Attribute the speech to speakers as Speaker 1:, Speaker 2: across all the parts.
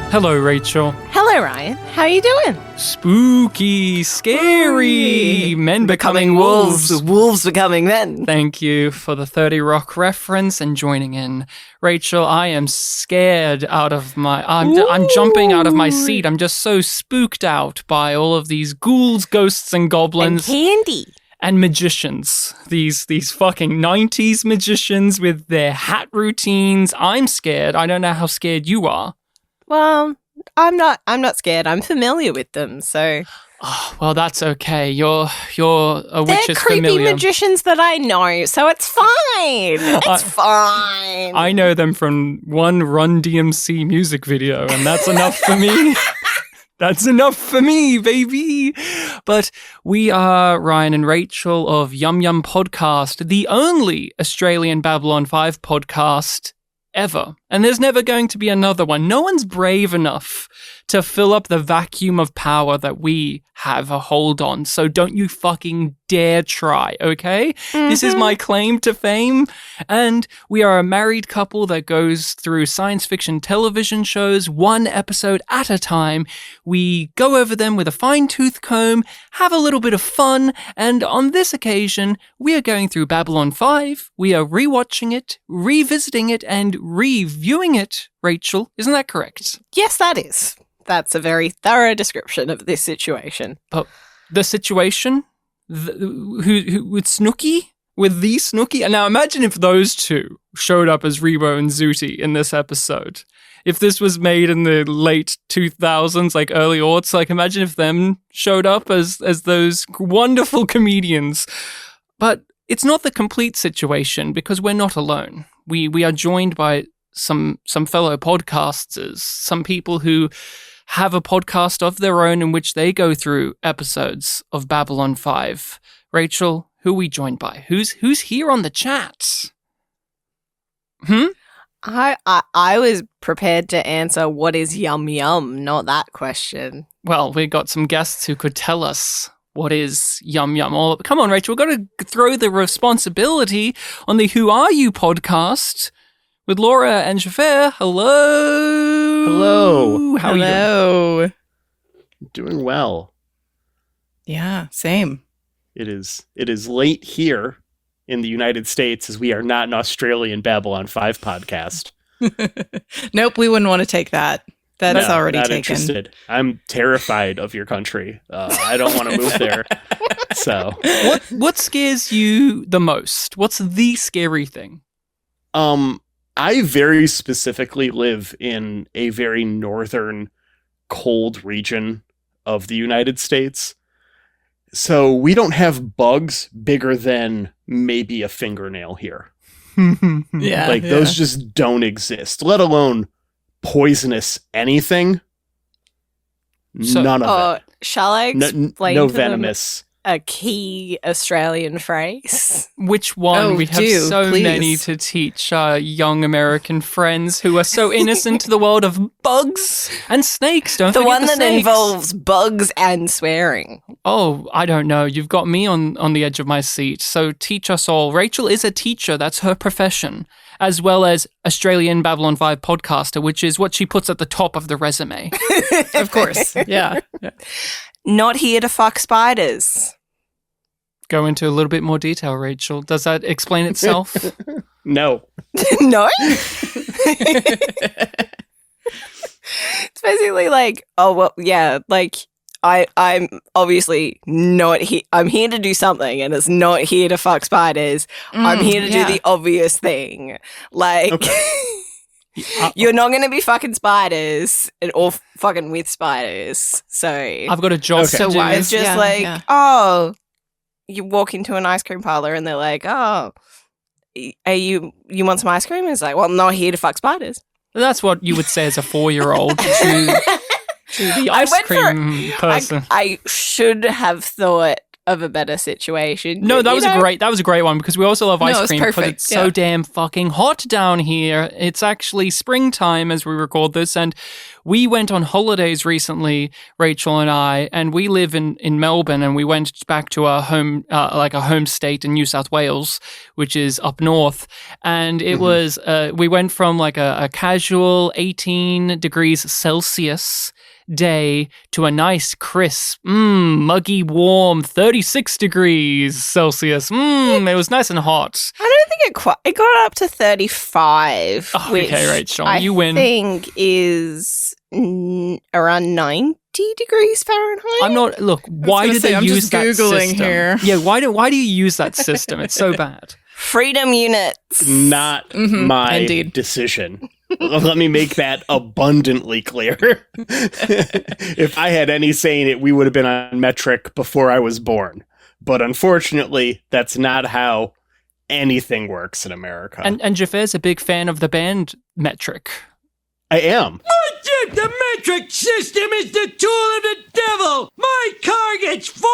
Speaker 1: Hello, Rachel.
Speaker 2: Hello, Ryan. How are you doing?
Speaker 1: Spooky, scary, men becoming wolves.
Speaker 2: Wolves becoming men.
Speaker 1: Thank you for the 30 Rock reference and joining in. Rachel, I am scared out of my... I'm jumping out of my seat. I'm just so spooked out by all of these ghouls, ghosts, and goblins.
Speaker 2: And candy.
Speaker 1: And magicians. These fucking 90s magicians with their hat routines. I'm scared. I don't know how scared you are.
Speaker 2: Well, I'm not scared. I'm familiar with them, so...
Speaker 1: Oh, well, that's okay. You're a witch is
Speaker 2: creepy
Speaker 1: familiar.
Speaker 2: magicians that I know, so it's fine. It's fine.
Speaker 1: I know them from one Run DMC music video, and that's enough for me. That's enough for me, baby. But we are Ryan and Rachel of YumYumPodcast, the only Australian Babylon 5 podcast ever. And there's never going to be another one. No one's brave enough to fill up the vacuum of power that we have a hold on. So don't you fucking dare try, okay? Mm-hmm. This is my claim to fame. And we are a married couple that goes through science fiction television shows one episode at a time. We go over them with a fine-tooth comb, have a little bit of fun, and on this occasion, we are going through Babylon 5. We are rewatching it, revisiting it, and reviewing it. Rachel, isn't that correct?
Speaker 2: Yes, that is. That's a very thorough description of this situation.
Speaker 1: But the situation? Who with Snooky? With the Snooky? And now imagine if those two showed up as Rebo and Zooty in this episode. If this was made in the late 2000s, like early aughts, like imagine if them showed up as those wonderful comedians. But it's not the complete situation because we're not alone. We are joined by some fellow podcasters, some people who have a podcast of their own in which they go through episodes of Babylon 5. Rachel, who are we joined by? Who's here on the chat?
Speaker 2: I was prepared to answer what is Yum Yum, not that question.
Speaker 1: Well, we got some guests who could tell us what is Yum Yum. Come on, Rachel, we've got to throw the responsibility on the Who Are You podcast with Laura and Xhafer. Hello.
Speaker 3: Hello.
Speaker 1: How are you doing?
Speaker 3: Doing well.
Speaker 4: Yeah, same.
Speaker 3: It is late here in the United States as we are not an Australian Babylon 5 podcast.
Speaker 4: Nope, we wouldn't want to take that. That's already
Speaker 3: not
Speaker 4: taken.
Speaker 3: Interested. I'm terrified of your country. I don't want to move there. So,
Speaker 1: what scares you the most? What's the scary thing?
Speaker 3: I very specifically live in a very northern, cold region of the United States. So we don't have bugs bigger than maybe a fingernail here. Those just don't exist, let alone poisonous anything. None of it.
Speaker 2: Shall I explain
Speaker 3: no
Speaker 2: to
Speaker 3: venomous.
Speaker 2: Them a key Australian phrase?
Speaker 1: Which one?
Speaker 4: Oh,
Speaker 1: we have so
Speaker 4: please.
Speaker 1: many to teach our young American friends who are so innocent to the world of bugs and snakes. Don't
Speaker 2: the
Speaker 1: forget
Speaker 2: one
Speaker 1: the
Speaker 2: that
Speaker 1: snakes.
Speaker 2: involves bugs and swearing.
Speaker 1: Oh, I don't know. You've got me on the edge of my seat. So teach us all. Rachel is a teacher. That's her profession, as well as Australian Babylon 5 podcaster, which is what she puts at the top of the resume.
Speaker 4: Of course. Yeah.
Speaker 2: Not here to fuck spiders.
Speaker 1: Go into a little bit more detail, Rachel. Does that explain itself?
Speaker 3: No.
Speaker 2: No? It's basically like, oh, well, yeah, like, I'm obviously not here. I'm here to do something, and it's not here to fuck spiders. I'm here to do the obvious thing. Like, you're not going to be fucking spiders or fucking with spiders. So
Speaker 1: I've got a job to do.
Speaker 2: So it's just oh, you walk into an ice cream parlor and they're like, oh, are you want some ice cream? And it's like, well, I'm not here to fuck spiders.
Speaker 1: That's what you would say as a 4-year-old to the ice cream person.
Speaker 2: I should have thought of a better situation.
Speaker 1: No, that was a great one because we also love ice cream because
Speaker 4: perfect.
Speaker 1: it's so damn fucking hot down here. It's actually springtime as we record this, and We went on holidays recently, Rachel and I, and we live in Melbourne, and we went back to our home, like a home state in New South Wales, which is up north. And it was, we went from like a casual 18 degrees Celsius day to a nice, crisp, muggy, warm 36 degrees Celsius. It was nice and hot.
Speaker 2: I don't think it got up to 35,
Speaker 1: Oh,
Speaker 2: which
Speaker 1: okay, Rachel,
Speaker 2: I
Speaker 1: you win.
Speaker 2: think is around 90 degrees Fahrenheit.
Speaker 1: I'm not. Look, why did they
Speaker 4: I'm
Speaker 1: use
Speaker 4: just
Speaker 1: that
Speaker 4: Googling
Speaker 1: system?
Speaker 4: here.
Speaker 1: Yeah, why do you use that system? It's so bad.
Speaker 2: Freedom units.
Speaker 3: Not my
Speaker 4: indeed.
Speaker 3: decision. Let me make that abundantly clear. If I had any say in it, we would have been on metric before I was born. But unfortunately, that's not how anything works in America.
Speaker 1: And Xhafer's a big fan of the band metric.
Speaker 3: I am.
Speaker 5: The metric system is the tool of the devil. My car gets 40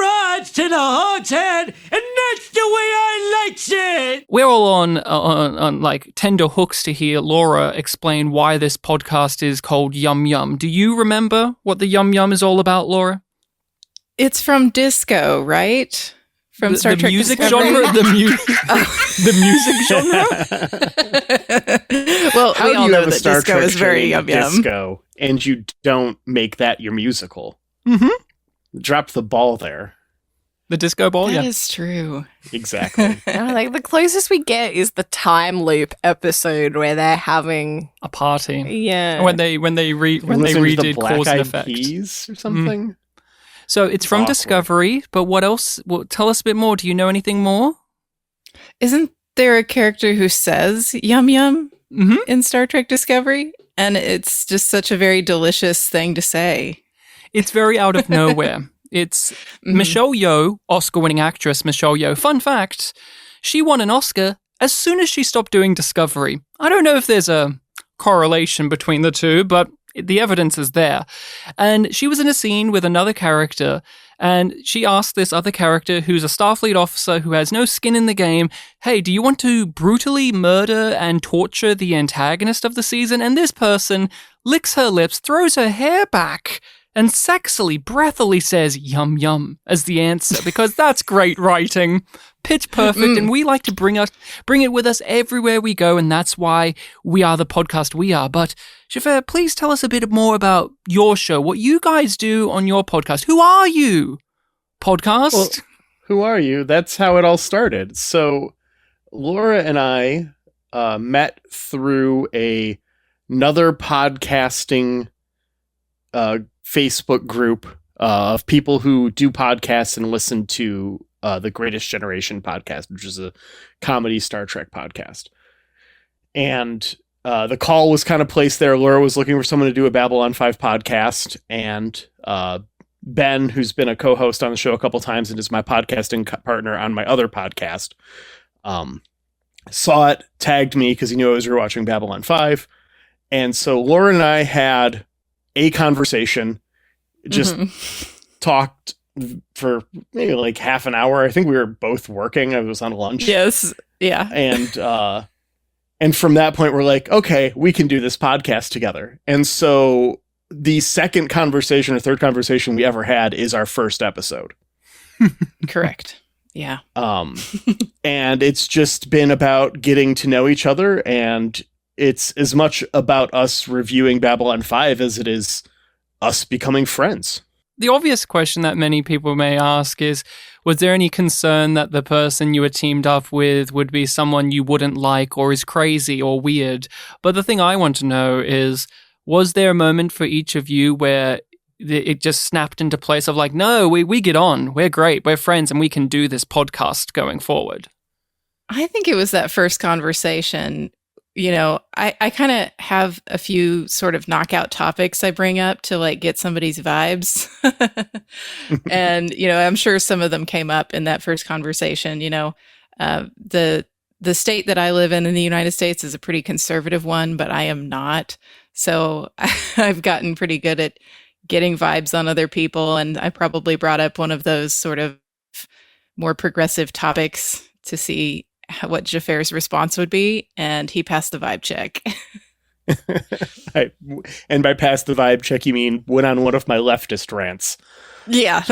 Speaker 5: rods to the hog's head, and that's the way I likes it.
Speaker 1: We're all on like tender hooks to hear Laura explain why this podcast is called Yum Yum. Do you remember what the Yum Yum is all about, Laura?
Speaker 4: It's from disco, right? From Star
Speaker 1: the
Speaker 4: Trek
Speaker 1: music
Speaker 4: Discovery?
Speaker 1: genre? The music genre?
Speaker 4: Well,
Speaker 3: How
Speaker 4: we
Speaker 3: do
Speaker 4: all
Speaker 3: you
Speaker 4: know
Speaker 3: have a
Speaker 4: that
Speaker 3: Star
Speaker 4: disco
Speaker 3: Trek
Speaker 4: is very
Speaker 3: train
Speaker 4: yum yum.
Speaker 3: disco and you don't make that your musical? Dropped the ball there.
Speaker 1: The disco ball,
Speaker 4: That
Speaker 1: yeah.
Speaker 4: is true.
Speaker 3: Exactly.
Speaker 2: Like the closest we get is the time loop episode where they're having
Speaker 1: A party.
Speaker 2: yeah.
Speaker 1: When they
Speaker 3: Listening to the
Speaker 1: redid
Speaker 3: Black
Speaker 1: Cause and
Speaker 3: Eyed
Speaker 1: Effect.
Speaker 3: Peas or something.
Speaker 1: So it's from
Speaker 3: Awkward.
Speaker 1: Discovery, but what else? Well, tell us a bit more. Do you know anything more?
Speaker 4: Isn't there a character who says yum yum
Speaker 1: Mm-hmm.
Speaker 4: in Star Trek Discovery? And it's just such a very delicious thing to say.
Speaker 1: It's very out of nowhere. It's Michelle Yeoh, Oscar-winning actress Michelle Yeoh. Fun fact, she won an Oscar as soon as she stopped doing Discovery. I don't know if there's a correlation between the two, but the evidence is there. And she was in a scene with another character, and she asked this other character, who's a Starfleet officer who has no skin in the game, hey, do you want to brutally murder and torture the antagonist of the season? And this person licks her lips, throws her hair back, and sexily, breathily says yum yum as the answer, because that's great writing. Pitch perfect, and we like to bring it with us everywhere we go, and that's why we are the podcast we are. But Xhafer, please tell us a bit more about your show, what you guys do on your podcast. Who are you? Podcast?
Speaker 3: Well, who are you? That's how it all started. So Laura and I met through another podcasting Facebook group of people who do podcasts and listen to the Greatest Generation podcast, which is a comedy Star Trek podcast. And the call was kind of placed there. Laura was looking for someone to do a Babylon 5 podcast, and Ben, who's been a co-host on the show a couple times and is my podcasting partner on my other podcast, saw it, tagged me because he knew I was rewatching Babylon 5. And so Laura and I had a conversation, just talked for maybe like half an hour. I think we were both working. I was on lunch.
Speaker 4: Yes. Yeah.
Speaker 3: And from that point, we're like, okay, we can do this podcast together. And so the second conversation or third conversation we ever had is our first episode.
Speaker 4: Correct. Yeah.
Speaker 3: And it's just been about getting to know each other, and it's as much about us reviewing Babylon 5 as it is us becoming friends.
Speaker 1: The obvious question that many people may ask is, was there any concern that the person you were teamed up with would be someone you wouldn't like or is crazy or weird? But the thing I want to know is, was there a moment for each of you where it just snapped into place of like, no, we get on, we're great, we're friends, and we can do this podcast going forward?
Speaker 4: I think it was that first conversation. You know, I kind of have a few sort of knockout topics I bring up to like get somebody's vibes. And, you know, I'm sure some of them came up in that first conversation. You know, the state that I live in the United States is a pretty conservative one, but I am not. So I've gotten pretty good at getting vibes on other people. And I probably brought up one of those sort of more progressive topics to see what Xhafer's response would be, and he passed the vibe check.
Speaker 3: And by pass the vibe check, you mean went on one of my leftist rants.
Speaker 4: Yeah.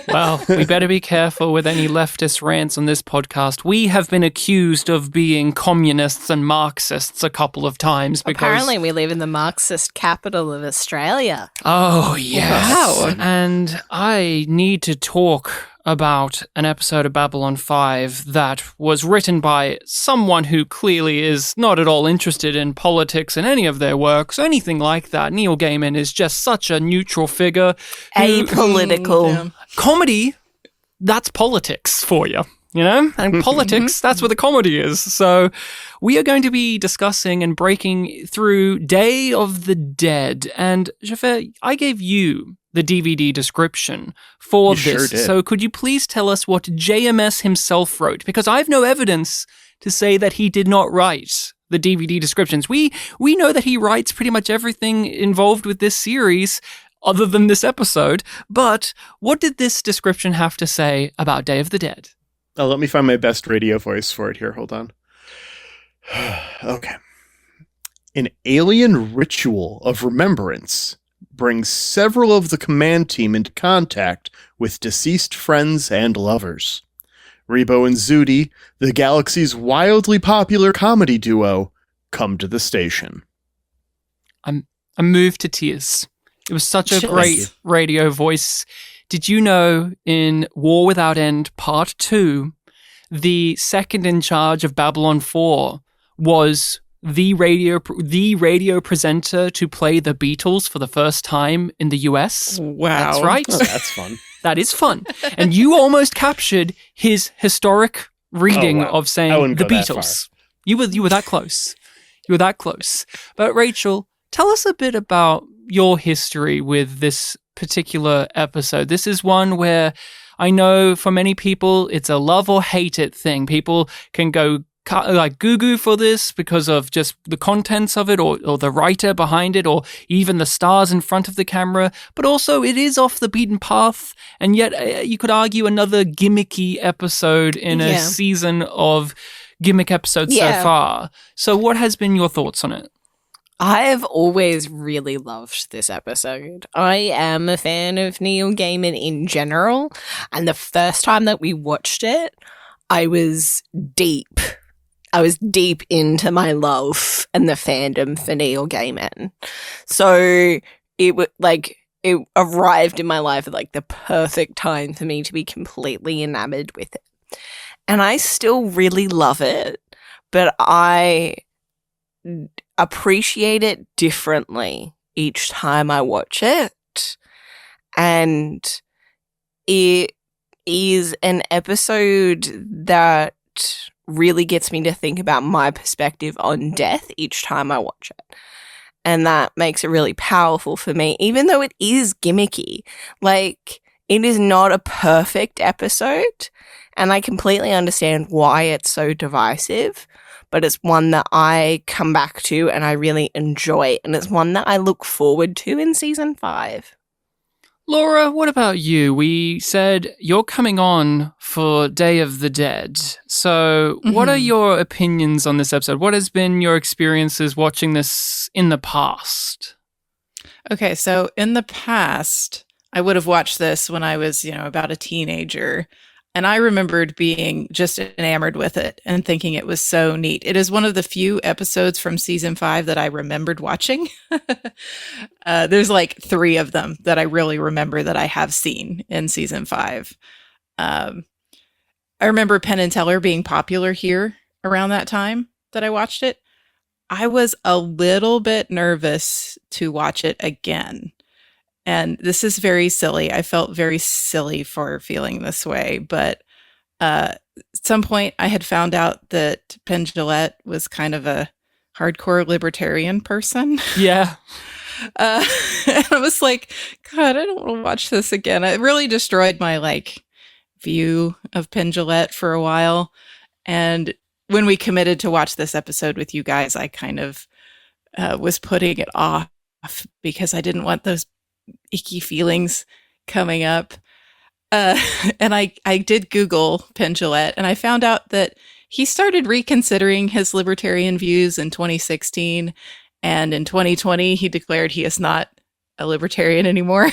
Speaker 1: Well, we better be careful with any leftist rants on this podcast. We have been accused of being communists and Marxists a couple of times because...
Speaker 2: Apparently we live in the Marxist capital of Australia.
Speaker 1: Oh, yes.
Speaker 4: Wow.
Speaker 1: And I need to talk about an episode of Babylon 5 that was written by someone who clearly is not at all interested in politics in any of their works, anything like that. Neil Gaiman is just such a neutral figure.
Speaker 2: Apolitical.
Speaker 1: Comedy, that's politics for you. You know? And politics, that's where the comedy is. So we are going to be discussing and breaking through Day of the Dead. And Xhafer, I gave you the DVD description for
Speaker 3: You
Speaker 1: this.
Speaker 3: sure did.
Speaker 1: So could you please tell us what JMS himself wrote? Because I have no evidence to say that he did not write the DVD descriptions. We know that he writes pretty much everything involved with this series other than this episode. But what did this description have to say about Day of the Dead?
Speaker 3: Oh, let me find my best radio voice for it here. Hold on. Okay. An alien ritual of remembrance brings several of the command team into contact with deceased friends and lovers. Rebo and Zudi, the galaxy's wildly popular comedy duo, come to the station.
Speaker 1: I'm moved to tears. It was such a
Speaker 4: Chills.
Speaker 1: great radio voice. Did you know in War Without End Part 2, the second in charge of Babylon 4 was the radio presenter to play the Beatles for the first time in the US?
Speaker 4: Wow.
Speaker 1: That's right.
Speaker 3: Oh, that's fun.
Speaker 1: That is fun. And you almost captured his historic reading
Speaker 3: Oh, wow.
Speaker 1: of
Speaker 3: I
Speaker 1: saying
Speaker 3: wouldn't
Speaker 1: the
Speaker 3: go that
Speaker 1: Beatles. You were that close. You were that close. But Rachel, tell us a bit about your history with this particular episode. This is one where I know for many people it's a love or hate it thing. People can go like goo-goo for this because of just the contents of it or the writer behind it or even the stars in front of the camera. But also it is off the beaten path, and yet you could argue another gimmicky episode in a season of gimmick episodes so far. So what has been your thoughts on it?
Speaker 2: I have always really loved this episode. I am a fan of Neil Gaiman in general, and the first time that we watched it, I was deep into my love and the fandom for Neil Gaiman. So it arrived in my life at like the perfect time for me to be completely enamored with it. And I still really love it, but I appreciate it differently each time I watch it. And it is an episode that really gets me to think about my perspective on death each time I watch it. And that makes it really powerful for me, even though it is gimmicky. Like, it is not a perfect episode, and I completely understand why it's so divisive, but it's one that I come back to and I really enjoy, and it's one that I look forward to in season 5.
Speaker 1: Laura, what about you? We said you're coming on for Day of the Dead. So what are your opinions on this episode? What has been your experiences watching this in the past?
Speaker 4: Okay, so in the past, I would have watched this when I was, about a teenager. And I remembered being just enamored with it and thinking it was so neat. It is one of the few episodes from season 5 that I remembered watching. There's like 3 of them that I really remember that I have seen in season 5. I remember Penn and Teller being popular here around that time that I watched it. I was a little bit nervous to watch it again. And this is very silly. I felt very silly for feeling this way. But at some point, I had found out that Penn Jillette was kind of a hardcore libertarian person.
Speaker 1: Yeah.
Speaker 4: And I was like, God, I don't want to watch this again. It really destroyed my view of Penn Jillette for a while. And when we committed to watch this episode with you guys, I kind of was putting it off because I didn't want those icky feelings coming up. And I did Google Penn Jillette, and I found out that he started reconsidering his libertarian views in 2016, And in 2020, he declared he is not a libertarian anymore.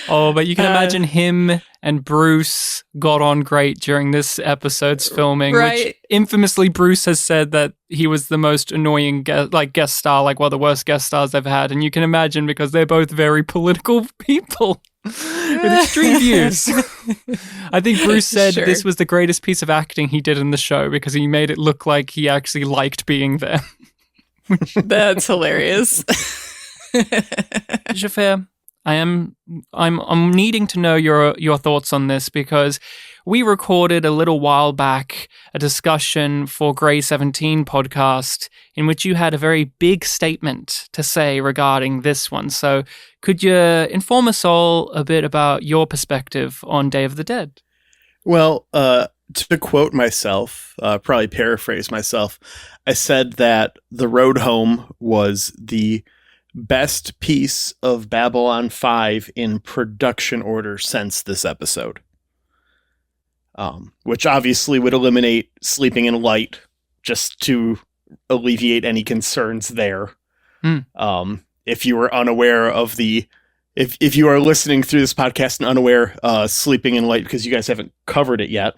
Speaker 1: Oh, but you can imagine him and Bruce got on great during this episode's filming.
Speaker 4: Right.
Speaker 1: Which infamously, Bruce has said that he was the most annoying guest star, like one of the worst guest stars they've had. And you can imagine because they're both very political people with extreme views. I think Bruce said this was the greatest piece of acting he did in the show because he made it look like he actually liked being there.
Speaker 4: That's hilarious.
Speaker 1: Xhafer, I'm needing to know your thoughts on this because we recorded a little while back a discussion for Grey 17 podcast in which you had a very big statement to say regarding this one. So could you inform us all a bit about your perspective on Day of the Dead?
Speaker 3: Well, to quote myself, probably paraphrase myself, I said that The Road Home was the best piece of Babylon 5 in production order since this episode. Which obviously would eliminate Sleeping in Light just to alleviate any concerns there. If you were unaware of if you are listening through this podcast and unaware, Sleeping in Light, because you guys haven't covered it yet,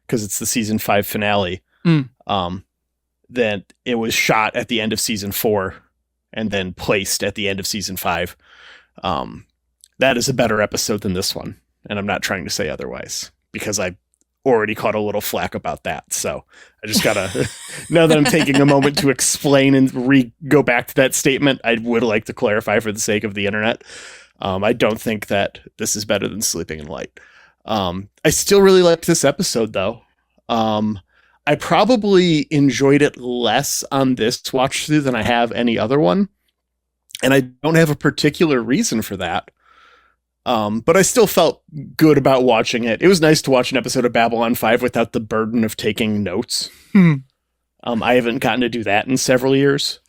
Speaker 3: because it's the season 5 finale, then it was shot at the end of season 4 and then placed at the end of season 5. That is a better episode than this one. And I'm not trying to say otherwise because I already caught a little flack about that. So I just gotta, now that I'm taking a moment to explain and go back to that statement, I would like to clarify for the sake of the internet. I don't think that this is better than Sleeping in Light. I still really liked this episode though. I probably enjoyed it less on this watch through than I have any other one. And I don't have a particular reason for that. But I still felt good about watching it. It was nice to watch an episode of Babylon 5 without the burden of taking notes. I haven't gotten to do that in several years.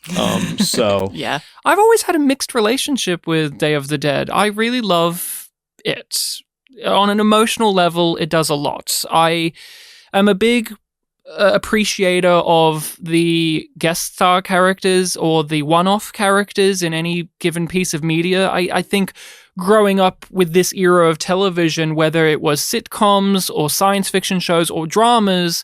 Speaker 3: So
Speaker 4: yeah,
Speaker 1: I've always had a mixed relationship with Day of the Dead. I really love it. On an emotional level, it does a lot. I am a big appreciator of the guest star characters or the one-off characters in any given piece of media. I think growing up with this era of television, whether it was sitcoms or science fiction shows or dramas,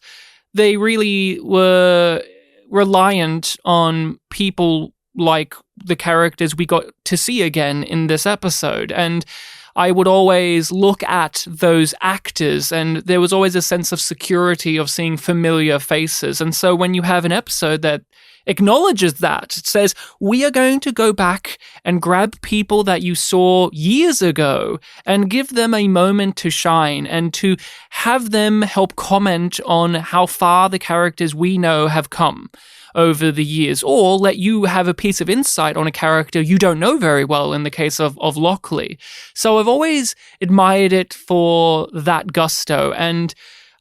Speaker 1: they really were reliant on people like the characters we got to see again in this episode. And I would always look at those actors, and there was always a sense of security of seeing familiar faces. And so when you have an episode that acknowledges that, it says, we are going to go back and grab people that you saw years ago and give them a moment to shine and to have them help comment on how far the characters we know have come over the years, or let you have a piece of insight on a character you don't know very well in the case of Lockley. So I've always admired it for that gusto, and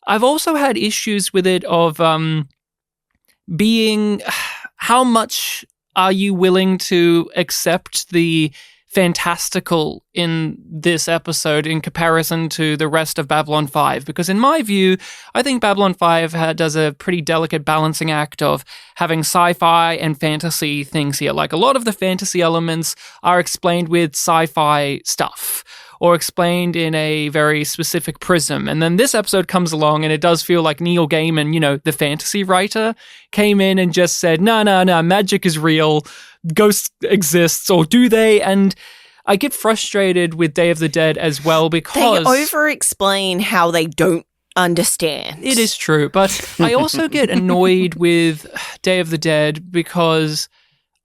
Speaker 1: I've also had issues with it of being, how much are you willing to accept the fantastical in this episode in comparison to the rest of Babylon 5? Because in my view, I think Babylon 5 does a pretty delicate balancing act of having sci-fi and fantasy things here. Like a lot of the fantasy elements are explained with sci-fi stuff or explained in a very specific prism. And then this episode comes along and it does feel like Neil Gaiman, the fantasy writer, came in and just said, no, magic is real, ghosts exists, or do they? And I get frustrated with Day of the Dead as well because
Speaker 2: they over-explain how they don't understand.
Speaker 1: It is true, but I also get annoyed with Day of the Dead because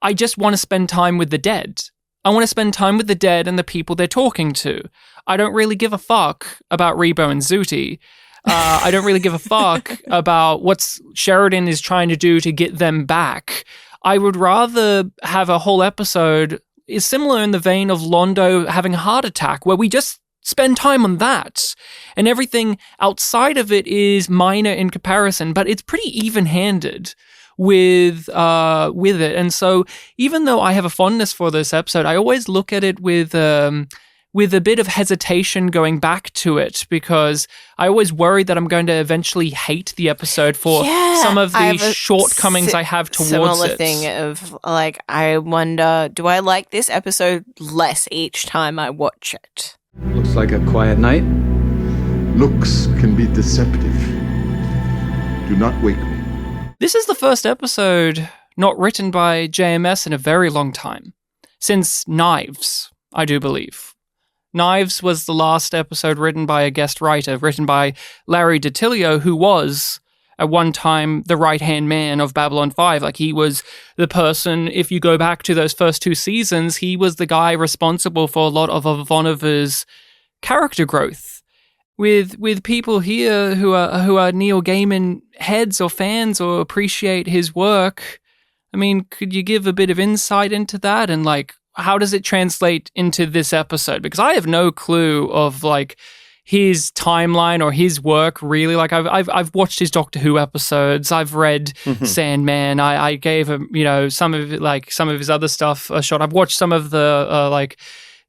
Speaker 1: I just want to spend time with the dead. I want to spend time with the dead and the people they're talking to. I don't really give a fuck about Rebo and Zooty. I don't really give a fuck about what Sheridan is trying to do to get them back. I would rather have a whole episode is similar in the vein of Londo having a heart attack, where we just spend time on that. And everything outside of it is minor in comparison, but it's pretty even-handed with it. And so even though I have a fondness for this episode, I always look at it with with a bit of hesitation going back to it, because I always worry that I'm going to eventually hate the episode for some of the shortcomings I have towards
Speaker 2: similar
Speaker 1: it.
Speaker 2: Thing of like, I wonder, do I like this episode less each time I watch it?
Speaker 6: Looks like a quiet night.
Speaker 7: Looks can be deceptive. Do not wake me.
Speaker 1: This is the first episode not written by JMS in a very long time. Since Knives, I do believe. Knives was the last episode written by a guest writer, written by Larry DiTillio, who was, at one time, the right-hand man of Babylon 5. Like, he was the person, if you go back to those first 2 seasons, he was the guy responsible for a lot of Ivanova's character growth. With people here who are Neil Gaiman heads or fans or appreciate his work, I mean, could you give a bit of insight into that, and like, how does it translate into this episode? Because I have no clue of like his timeline or his work really. Like, I've watched his Doctor Who episodes. I've read Sandman. I gave him, some of it, like some of his other stuff a shot. I've watched some of the like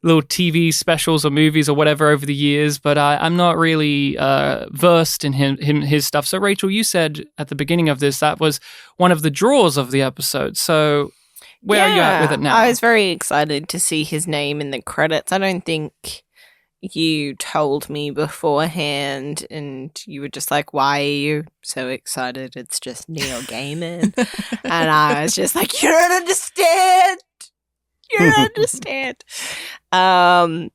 Speaker 1: little TV specials or movies or whatever over the years, but I'm not really versed in his stuff. So Rachel, you said at the beginning of this that was one of the draws of the episode. So where are you at with it now?
Speaker 2: I was very excited to see his name in the credits. I don't think you told me beforehand, and you were just like, why are you so excited? It's just Neil Gaiman. And I was just like, you don't understand. You don't understand. And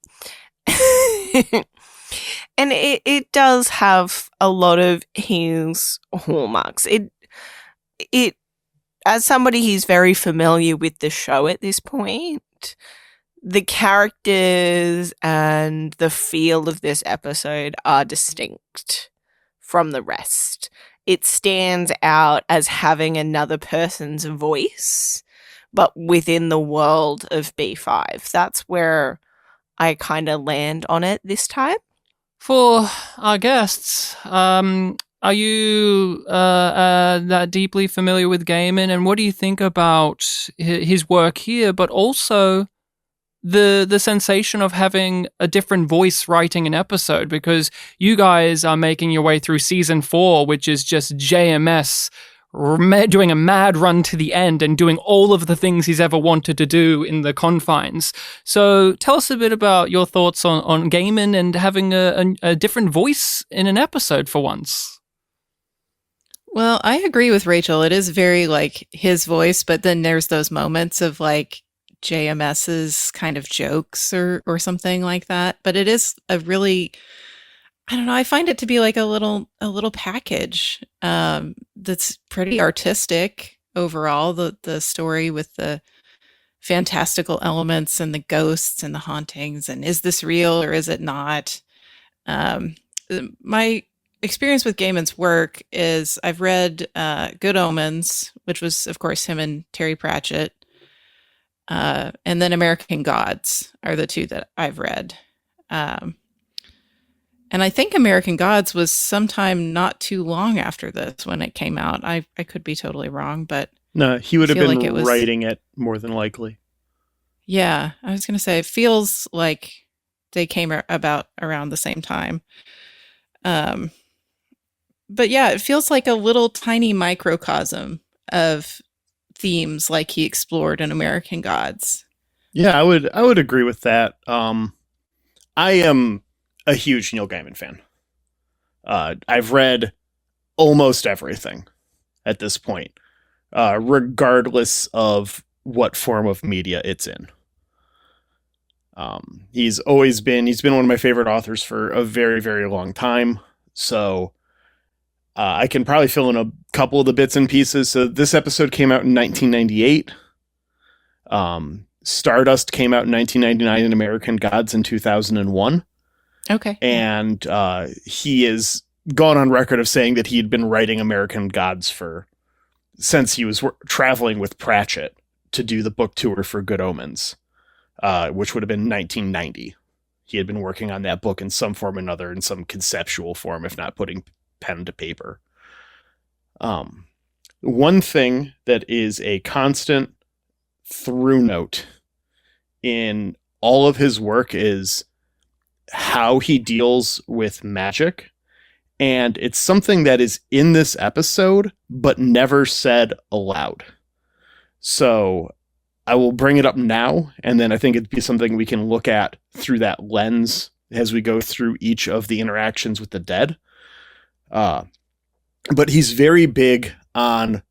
Speaker 2: it does have a lot of his hallmarks. It as somebody who's very familiar with the show at this point, the characters and the feel of this episode are distinct from the rest. It stands out as having another person's voice, but within the world of B5. That's where I kind of land on it this time.
Speaker 1: For our guests, are you that deeply familiar with Gaiman, and what do you think about his work here, but also the sensation of having a different voice writing an episode? Because you guys are making your way through season 4, which is just JMS doing a mad run to the end and doing all of the things he's ever wanted to do in the confines. So tell us a bit about your thoughts on Gaiman and having a different voice in an episode for once.
Speaker 4: Well, I agree with Rachel. It is very like his voice, but then there's those moments of like JMS's kind of jokes or something like that. But it is a really, I don't know, I find it to be like a little package that's pretty artistic overall. The story with the fantastical elements and the ghosts and the hauntings, and is this real or is it not? My experience with Gaiman's work is I've read Good Omens, which was, of course, him and Terry Pratchett, and then American Gods are the two that I've read. And I think American Gods was sometime not too long after this when it came out. I could be totally wrong, but
Speaker 3: no, he would have been
Speaker 4: like
Speaker 3: writing it more than likely.
Speaker 4: Yeah, I was going to say, it feels like they came about around the same time. But yeah, it feels like a little tiny microcosm of themes like he explored in American Gods.
Speaker 3: Yeah, I would agree with that. I am a huge Neil Gaiman fan. I've read almost everything at this point, regardless of what form of media it's in. He's been one of my favorite authors for a very, very long time. So I can probably fill in a couple of the bits and pieces. So this episode came out in 1998. Stardust came out in 1999 and American Gods in 2001.
Speaker 4: Okay.
Speaker 3: And he is gone on record of saying that he had been writing American Gods since he was traveling with Pratchett to do the book tour for Good Omens, which would have been 1990. He had been working on that book in some form or another, in some conceptual form, if not putting pen to paper. One thing that is a constant through note in all of his work is how he deals with magic. And it's something that is in this episode, but never said aloud. So I will bring it up now, and then I think it'd be something we can look at through that lens as we go through each of the interactions with the dead. But he's very big on,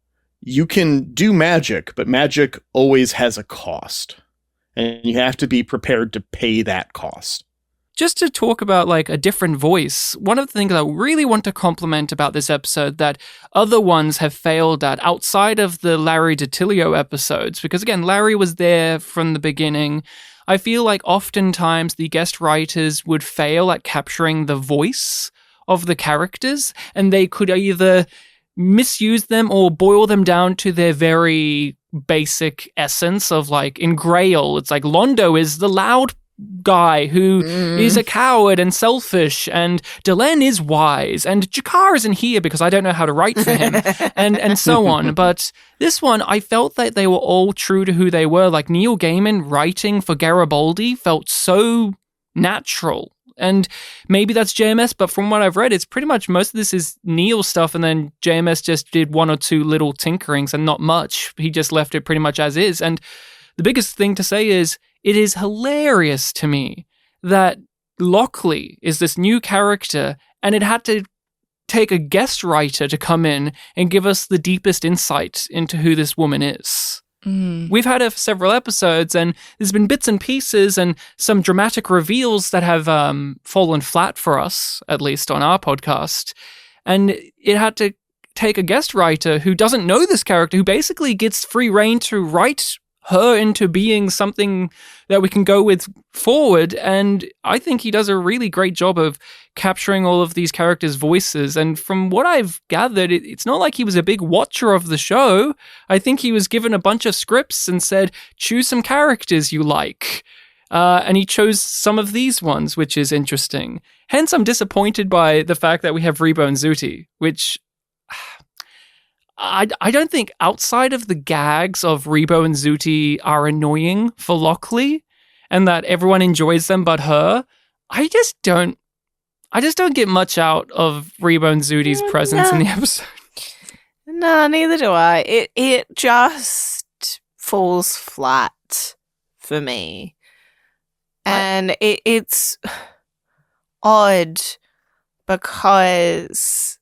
Speaker 3: you can do magic, but magic always has a cost. And you have to be prepared to pay that cost.
Speaker 1: Just to talk about like a different voice, one of the things I really want to compliment about this episode that other ones have failed at outside of the Larry DiTillio episodes, because again, Larry was there from the beginning. I feel like oftentimes the guest writers would fail at capturing the voice of the characters, and they could either misuse them or boil them down to their very basic essence of like in Grail, it's like Londo is the loud guy who is a coward and selfish, and Delenn is wise, and Jakar isn't here because I don't know how to write for him, and so on. But this one, I felt that they were all true to who they were. Like Neil Gaiman writing for Garibaldi felt so natural. And maybe that's JMS, but from what I've read, it's pretty much most of this is Neil stuff, and then JMS just did one or two little tinkerings and not much. He just left it pretty much as is. And the biggest thing to say is, it is hilarious to me that Lockley is this new character, and it had to take a guest writer to come in and give us the deepest insight into who this woman is. We've had her for several episodes, and there's been bits and pieces and some dramatic reveals that have fallen flat for us, at least on our podcast. And it had to take a guest writer who doesn't know this character, who basically gets free reign to write her into being something that we can go with forward. And I think he does a really great job of capturing all of these characters' voices. And from what I've gathered, it's not like he was a big watcher of the show. I think he was given a bunch of scripts and said, choose some characters you like. And he chose some of these ones, which is interesting. Hence, I'm disappointed by the fact that we have Rebo and Zooty, which I don't think outside of the gags of Rebo and Zooty are annoying for Lockley and that everyone enjoys them but her. I just don't get much out of Rebo and Zooty's presence in the episode.
Speaker 2: No, neither do I. It just falls flat for me. And it's odd because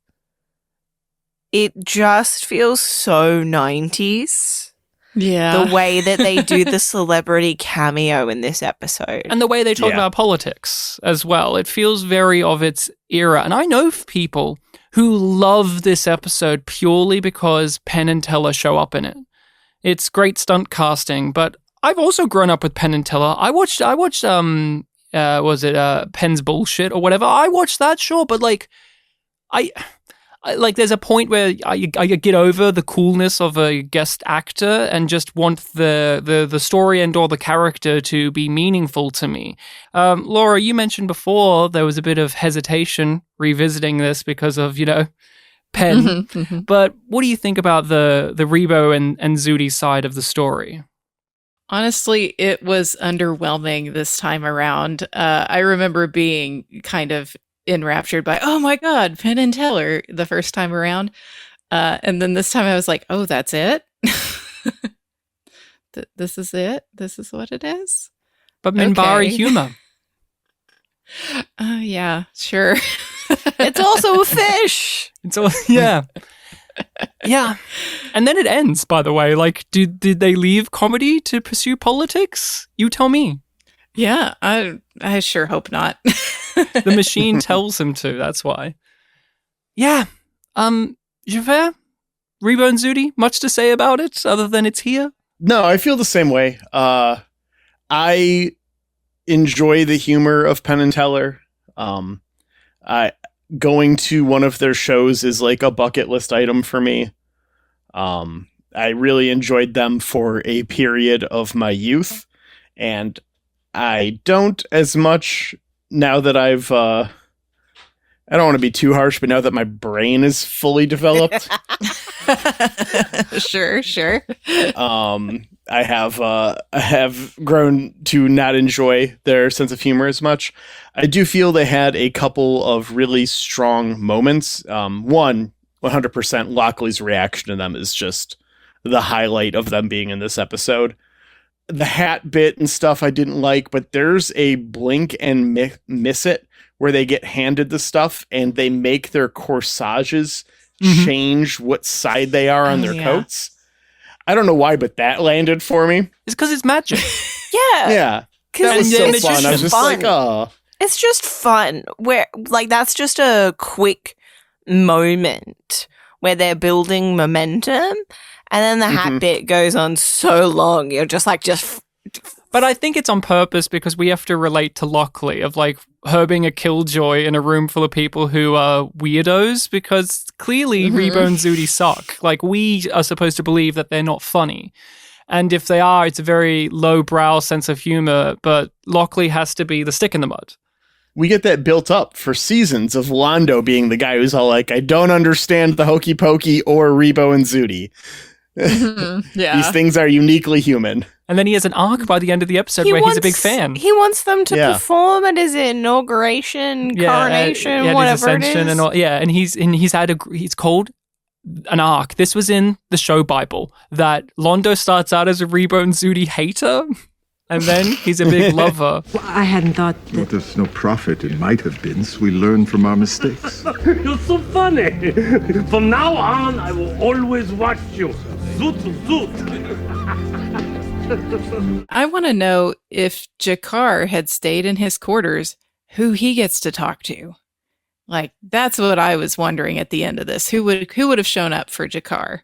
Speaker 2: it just feels so 90s.
Speaker 4: Yeah.
Speaker 2: The way that they do the celebrity cameo in this episode.
Speaker 1: And the way they talk about politics as well. It feels very of its era. And I know people who love this episode purely because Penn and Teller show up in it. It's great stunt casting, but I've also grown up with Penn and Teller. I watched was it Penn's Bullshit or whatever? I watched that, sure, but like I like there's a point where I get over the coolness of a guest actor and just want the story and or the character to be meaningful to me. Laura, you mentioned before there was a bit of hesitation revisiting this because of, Penn. But what do you think about the Rebo and Zooty side of the story?
Speaker 4: Honestly, it was underwhelming this time around. I remember being kind of enraptured by, oh my God, Penn and Teller the first time around. And then this time I was like, oh, that's it? This is it? This is what it is?
Speaker 1: But Minbari humor.
Speaker 4: Yeah, sure.
Speaker 2: It's also a fish.
Speaker 1: It's all, yeah. Yeah. And then it ends, by the way. Like, did they leave comedy to pursue politics? You tell me.
Speaker 4: Yeah, I sure hope not.
Speaker 1: The machine tells him to, that's why. Yeah. Xhafer? Rebo and Zooty? Much to say about it, other than it's here?
Speaker 3: No, I feel the same way. I enjoy the humor of Penn and Teller. Going to one of their shows is like a bucket list item for me. I really enjoyed them for a period of my youth, and I don't as much now that I've, I don't want to be too harsh, but now that my brain is fully developed.
Speaker 4: Sure.
Speaker 3: I have grown to not enjoy their sense of humor as much. I do feel they had a couple of really strong moments. One, 100% Lockley's reaction to them is just the highlight of them being in this episode. The hat bit and stuff I didn't like, but there's a blink and miss it where they get handed the stuff and they make their corsages change what side they are on their coats. I don't know why, but that landed for me.
Speaker 1: It's because it's magic.
Speaker 3: Yeah. That was so fun. I was just like, oh.
Speaker 2: It's just fun. Where, like, that's just a quick moment where they're building momentum, and then the hat bit goes on so long. You're just like,
Speaker 1: But I think it's on purpose because we have to relate to Lockley of like her being a killjoy in a room full of people who are weirdos, because clearly Rebo and Zudi suck. Like, we are supposed to believe that they're not funny. And if they are, it's a very lowbrow sense of humor, but Lockley has to be the stick in the mud.
Speaker 3: We get that built up for seasons of Londo being the guy who's all like, I don't understand the hokey pokey or Rebo and Zudi.
Speaker 4: Yeah.
Speaker 3: These things are uniquely human.
Speaker 1: And then he has an arc by the end of the episode where he's a big fan.
Speaker 2: He wants them to perform at his inauguration, coronation, whatever it is.
Speaker 1: And all, and he's had it's called an arc. This was in the show Bible, that Londo starts out as a Rebo and Zudi hater, and then he's a big lover.
Speaker 6: Well, I hadn't thought that...
Speaker 7: Well, there's no profit in might-have-beens. We learn from our mistakes.
Speaker 5: You're so funny. From now on, I will always watch you. Zoot, zoot.
Speaker 4: I want to know if G'Kar had stayed in his quarters, who he gets to talk to. Like, that's what I was wondering at the end of this. Who would have shown up for G'Kar?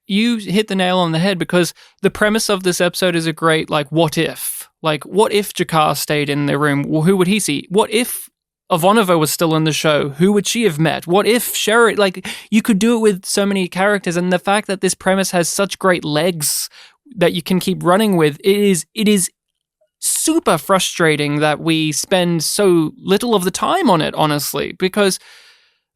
Speaker 1: You hit the nail on the head, because the premise of this episode is a great, like, what if? Like, what if G'Kar stayed in the room? Well, who would he see? What if Ivanova was still in the show? Who would she have met? What if Sherry? Like, you could do it with so many characters, and the fact that this premise has such great legs that you can keep running with, it is super frustrating that we spend so little of the time on it, honestly, because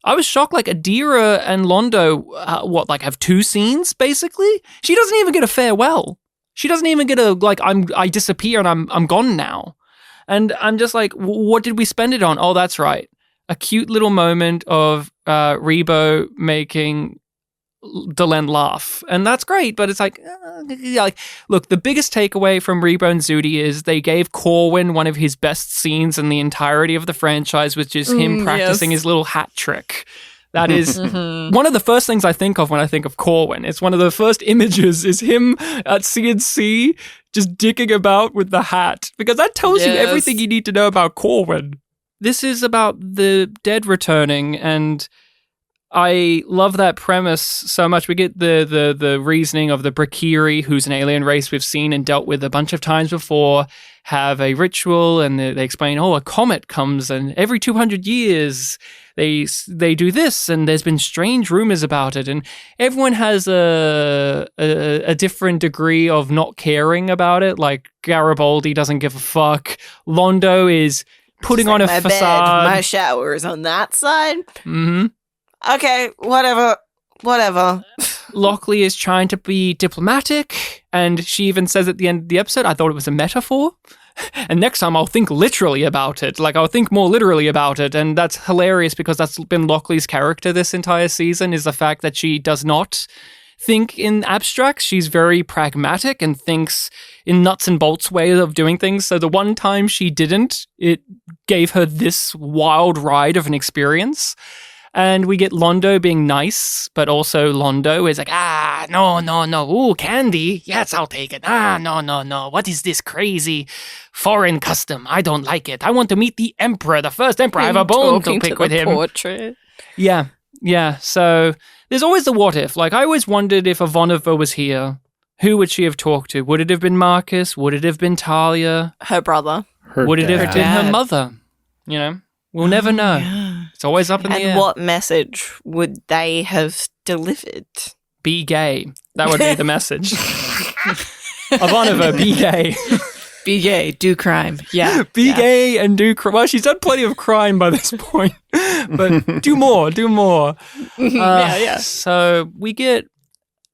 Speaker 1: I was shocked, like, Adira and Londo, have 2 scenes, basically? She doesn't even get a farewell. She doesn't even get a, like, I disappear and I'm gone now. And I'm just like, what did we spend it on? Oh, that's right. A cute little moment of Rebo making Delenn laugh. And that's great, but it's like, look, the biggest takeaway from Rebo and Zudi is they gave Corwin one of his best scenes in the entirety of the franchise, which is him practicing his little hat trick. That is one of the first things I think of when I think of Corwin. It's one of the first images is him at CNC just dicking about with the hat, because that tells you everything you need to know about Corwin. This is about the dead returning, and I love that premise so much. We get the reasoning of the Brakiri, who's an alien race we've seen and dealt with a bunch of times before, have a ritual, and they explain, a comet comes, and every 200 years they do this, and there's been strange rumors about it, and everyone has a different degree of not caring about it. Like, Garibaldi doesn't give a fuck. Londo is putting on a
Speaker 2: my
Speaker 1: facade.
Speaker 2: Bed, my shower is on that side.
Speaker 1: Mm-hmm.
Speaker 2: Okay, whatever.
Speaker 1: Lockley is trying to be diplomatic, and she even says at the end of the episode, I thought it was a metaphor, and next time I'll think literally about it. Like, I'll think more literally about it, and that's hilarious because that's been Lockley's character this entire season, is the fact that she does not think in abstracts. She's very pragmatic and thinks in nuts and bolts way of doing things. So the one time she didn't, it gave her this wild ride of an experience. And we get Londo being nice, but also Londo is like, no, ooh, candy, yes, I'll take it. No, what is this crazy foreign custom? I don't like it. I want to meet the emperor, the first emperor. I have a bone to pick with him.
Speaker 2: Portrait.
Speaker 1: Yeah, so there's always the what if. Like, I always wondered if Ivanova was here, who would she have talked to? Would it have been Marcus? Would it have been Talia?
Speaker 2: Her brother.
Speaker 1: Would it have been her mother? You know? We'll never know. Yeah. It's always up in the air.
Speaker 2: And what message would they have delivered?
Speaker 1: Be gay. That would be the message. Ivanova, be gay.
Speaker 4: Be gay, do crime. Yeah.
Speaker 1: Be gay and do crime. Well, she's done plenty of crime by this point. But do more.
Speaker 4: Yeah.
Speaker 1: So we get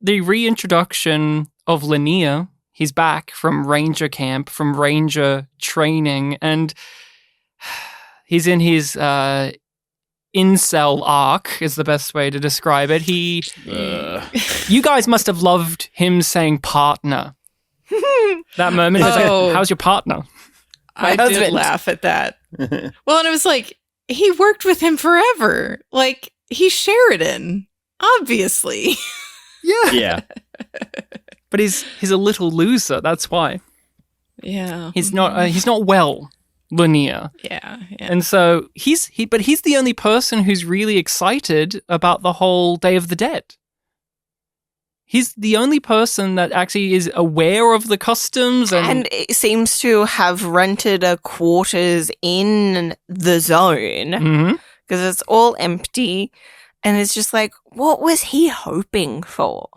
Speaker 1: the reintroduction of Linnea He's back from Ranger camp, from Ranger training, and he's in his incel arc, is the best way to describe it. You guys must have loved him saying partner. That moment, he was like, how's your partner?
Speaker 4: I did laugh at that. Well, and it was like, he worked with him forever. Like, he's Sheridan, obviously.
Speaker 3: Yeah.
Speaker 1: But he's a little loser, that's why.
Speaker 4: Yeah.
Speaker 1: He's not well linear.
Speaker 4: Yeah.
Speaker 1: And so he's the only person who's really excited about the whole Day of the Dead. He's the only person that actually is aware of the customs
Speaker 2: and it seems to have rented a quarters in the zone because it's all empty, and it's just like, what was he hoping for?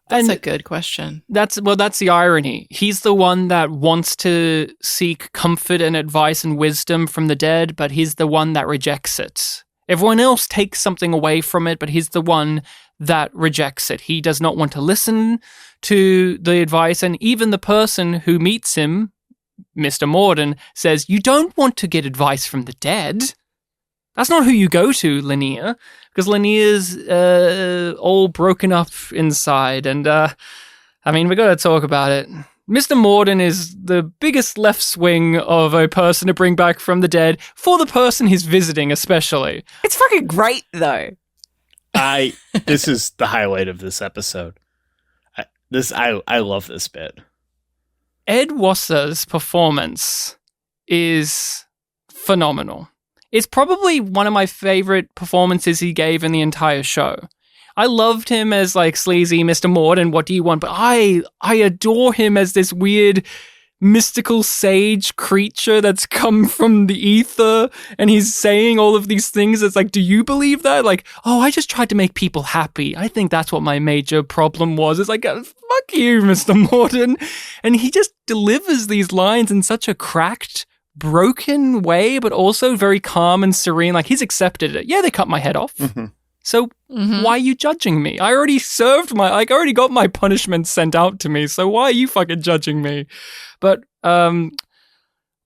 Speaker 4: That's a good question.
Speaker 1: That's the irony. He's the one that wants to seek comfort and advice and wisdom from the dead, but he's the one that rejects it. Everyone else takes something away from it, but he's the one that rejects it. He does not want to listen to the advice, and even the person who meets him, Mr. Morden, says, you don't want to get advice from the dead. That's not who you go to, Linnea, because Linnea's all broken up inside, and we got to talk about it. Mr. Morden is the biggest left swing of a person to bring back from the dead, for the person he's visiting especially.
Speaker 2: It's fucking great, though.
Speaker 3: This is the highlight of this episode. I love this bit.
Speaker 1: Ed Wasser's performance is phenomenal. It's probably one of my favorite performances he gave in the entire show. I loved him as like sleazy Mr. Morden, what do you want? But I adore him as this weird mystical sage creature that's come from the ether, and he's saying all of these things. It's like, do you believe that? Like, oh, I just tried to make people happy. I think that's what my major problem was. It's like, fuck you, Mr. Morden. And he just delivers these lines in such a cracked, broken way, but also very calm and serene. Like, he's accepted it. Yeah, they cut my head off. So why are you judging me? I already got my punishment sent out to me. So why are you fucking judging me? But,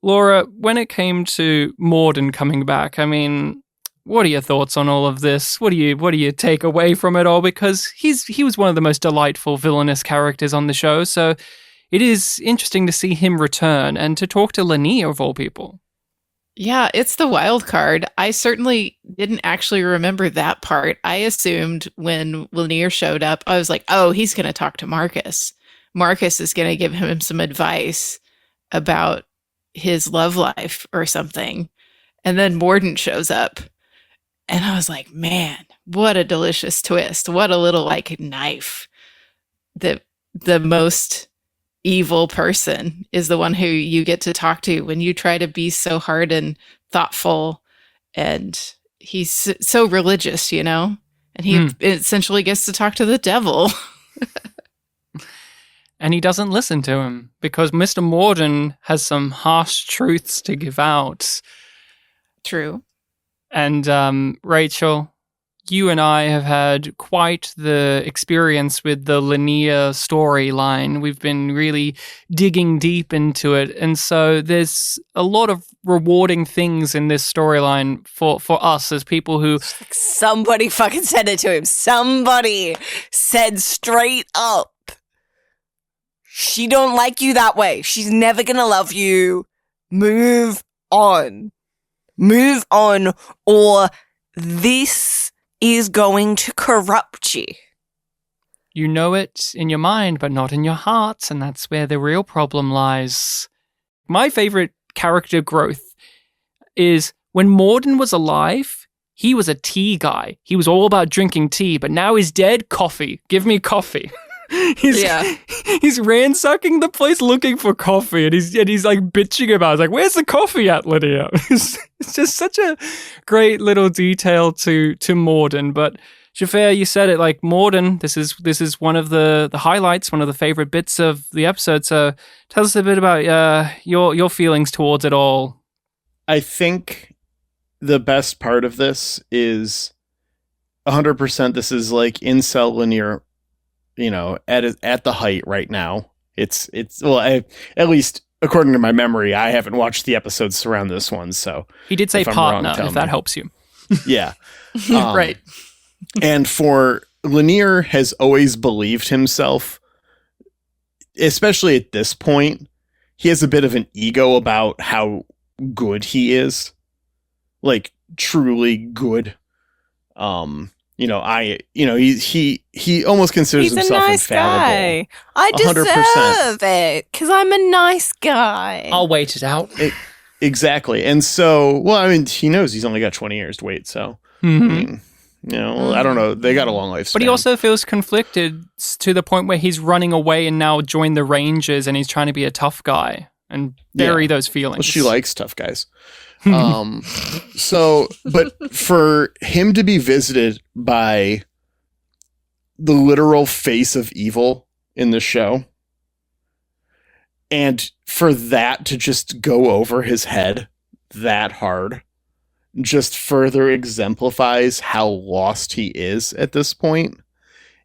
Speaker 1: Laura, when it came to Morden coming back, what are your thoughts on all of this? What do you take away from it all? Because he was one of the most delightful villainous characters on the show. So it is interesting to see him return and to talk to Linnea of all people.
Speaker 4: Yeah, it's the wild card. I certainly didn't actually remember that part. I assumed when Linnea showed up, I was like, oh, he's going to talk to Marcus. Marcus is going to give him some advice about his love life or something. And then Morden shows up. And I was like, man, what a delicious twist. What a little like knife. The most evil person is the one who you get to talk to when you try to be so hard and thoughtful, and he's so religious, and he essentially gets to talk to the devil.
Speaker 1: And he doesn't listen to him because Mr. Morden has some harsh truths to give out.
Speaker 4: True.
Speaker 1: And Rachel, you and I have had quite the experience with the Linnea storyline. We've been really digging deep into it. And so there's a lot of rewarding things in this storyline for us as people who...
Speaker 2: Somebody fucking said it to him. Somebody said straight up, she don't like you that way. She's never gonna love you. Move on. Move on, or this is going to corrupt you.
Speaker 1: You know it in your mind, but not in your heart, and that's where the real problem lies. My favorite character growth is when Morden was alive, he was a tea guy. He was all about drinking tea, but now he's dead, coffee. Give me coffee. He's ransacking the place looking for coffee, and he's like bitching about it. It's like, where's the coffee at, Lydia? It's just such a great little detail to Morden. But Xhafer, you said it, like Morden, this is one of the highlights, one of the favorite bits of the episode. So tell us a bit about your feelings towards it all.
Speaker 3: I think the best part of this is 100%. This is like incel linear, at the height right now. It's well, at least according to my memory, I haven't watched the episodes around this one. So
Speaker 1: He did say
Speaker 3: if I'm wrong,
Speaker 1: partner,
Speaker 3: tell
Speaker 1: if that
Speaker 3: me.
Speaker 1: helps you.
Speaker 3: Yeah.
Speaker 4: Right.
Speaker 3: And for Lanier has always believed himself, especially at this point, he has a bit of an ego about how good he is. Like truly good. He almost considers
Speaker 2: He's a
Speaker 3: himself
Speaker 2: nice
Speaker 3: infallible.
Speaker 2: guy. I
Speaker 3: 100%.
Speaker 2: deserve it because I'm a nice guy.
Speaker 1: I'll wait it out.
Speaker 3: Exactly. And so, well, I mean, he knows he's only got 20 years to wait. So, I mean, I don't know. They got a long lifespan.
Speaker 1: But he also feels conflicted to the point where he's running away and now joined the Rangers and he's trying to be a tough guy and bury those feelings.
Speaker 3: Well, she likes tough guys. But for him to be visited by the literal face of evil in the show, and for that to just go over his head that hard, just further exemplifies how lost he is at this point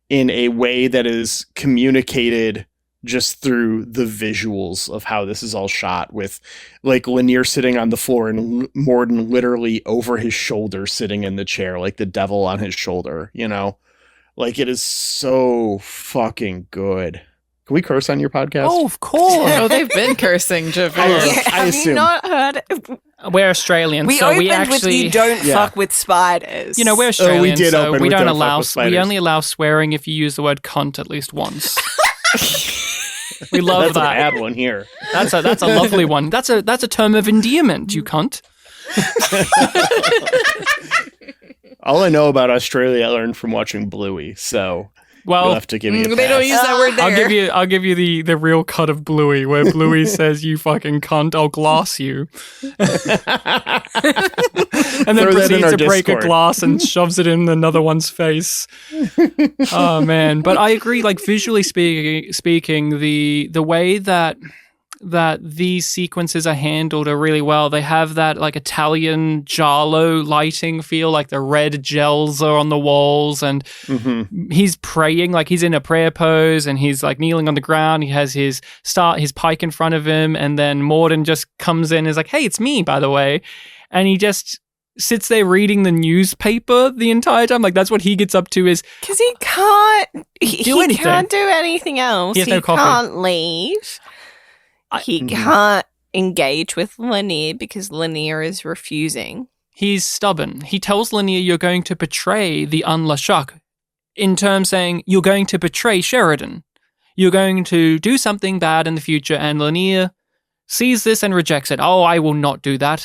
Speaker 3: in a way that is communicated just through the visuals of how this is all shot, with like Lanier sitting on the floor and Morden literally over his shoulder sitting in the chair, like the devil on his shoulder, like it is so fucking good. Can we curse on your podcast?
Speaker 1: Oh, of course.
Speaker 4: Oh, they've been cursing, Xhafer.
Speaker 3: I
Speaker 2: Have
Speaker 3: assume.
Speaker 2: you not heard it?
Speaker 1: We're Australian,
Speaker 2: We
Speaker 1: so
Speaker 2: opened
Speaker 1: we actually
Speaker 2: with "You don't
Speaker 3: Yeah.
Speaker 2: fuck with spiders."
Speaker 1: we're Australian,
Speaker 3: we did
Speaker 1: so
Speaker 3: open
Speaker 1: we
Speaker 3: with
Speaker 1: don't
Speaker 3: "Don't fuck
Speaker 1: allow.
Speaker 3: with spiders."
Speaker 1: We only allow swearing if you use the word cunt at least once. We love
Speaker 3: That's a
Speaker 1: that.
Speaker 3: bad one here.
Speaker 1: That's a lovely one. That's a term of endearment. You cunt.
Speaker 3: All I know about Australia I learned from watching Bluey, so
Speaker 1: Well,
Speaker 3: you'll have to give me a
Speaker 4: They don't
Speaker 3: pass.
Speaker 4: use that word there.
Speaker 1: I'll give you the real cut of Bluey, where Bluey says, "You fucking cunt, I'll glass you," and then
Speaker 3: Throw that in
Speaker 1: proceeds
Speaker 3: our
Speaker 1: to break a
Speaker 3: Discord.
Speaker 1: glass and shoves it in another one's face. Oh man! But I agree. Like visually speaking, the way that these sequences are handled are really well. They have that like Italian giallo lighting feel, like the red gels are on the walls, and he's praying, like he's in a prayer pose, and he's like kneeling on the ground. He has his pike in front of him, and then Morden just comes in and is like, "Hey, it's me, by the way," and he just sits there reading the newspaper the entire time. Like that's what he gets up to, is
Speaker 2: because he can't. He
Speaker 1: anything.
Speaker 2: can't do anything else.
Speaker 1: He has no coffee.
Speaker 2: Can't leave. He can't engage with Lanier because Lanier is refusing.
Speaker 1: he's stubborn. He tells Lanier, "You're going to betray the Unlashuk," in terms saying, "You're going to betray Sheridan. You're going to do something bad in the future," and Lanier sees this and rejects it. "Oh, I will not do that.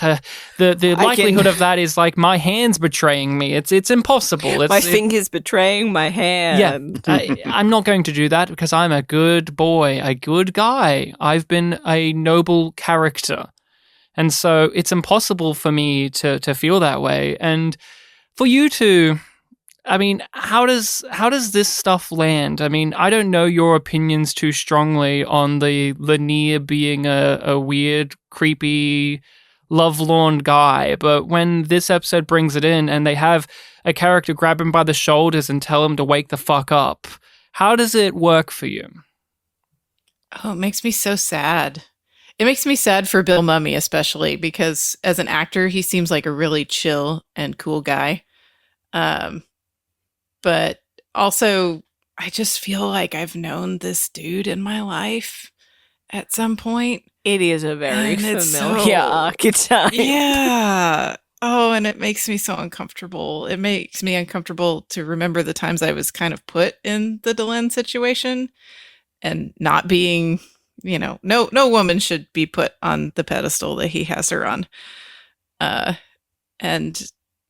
Speaker 1: The likelihood of that is like my hand's betraying me. It's impossible.
Speaker 2: My finger's betraying my hand.
Speaker 1: Yeah, I'm not going to do that because I'm a good boy, a good guy. I've been a noble character. And so it's impossible for me to feel that way. And for you to, I mean, how does this stuff land? I mean, I don't know your opinions too strongly on the Lanier being a weird, creepy, lovelorn guy, but when this episode brings it in and they have a character grab him by the shoulders and tell him to wake the fuck up, how does it work for you?
Speaker 4: Oh, it makes me so sad. It makes me sad for Bill Mumy, especially because as an actor, he seems like a really chill and cool guy. But also, I just feel like I've known this dude in my life at some point.
Speaker 2: It is a very
Speaker 4: And it's
Speaker 2: familiar
Speaker 4: so-
Speaker 2: archetype.
Speaker 4: Yeah. Oh, and it makes me so uncomfortable. It makes me uncomfortable to remember the times I was kind of put in the Delenn situation and not being, no woman should be put on the pedestal that he has her on. And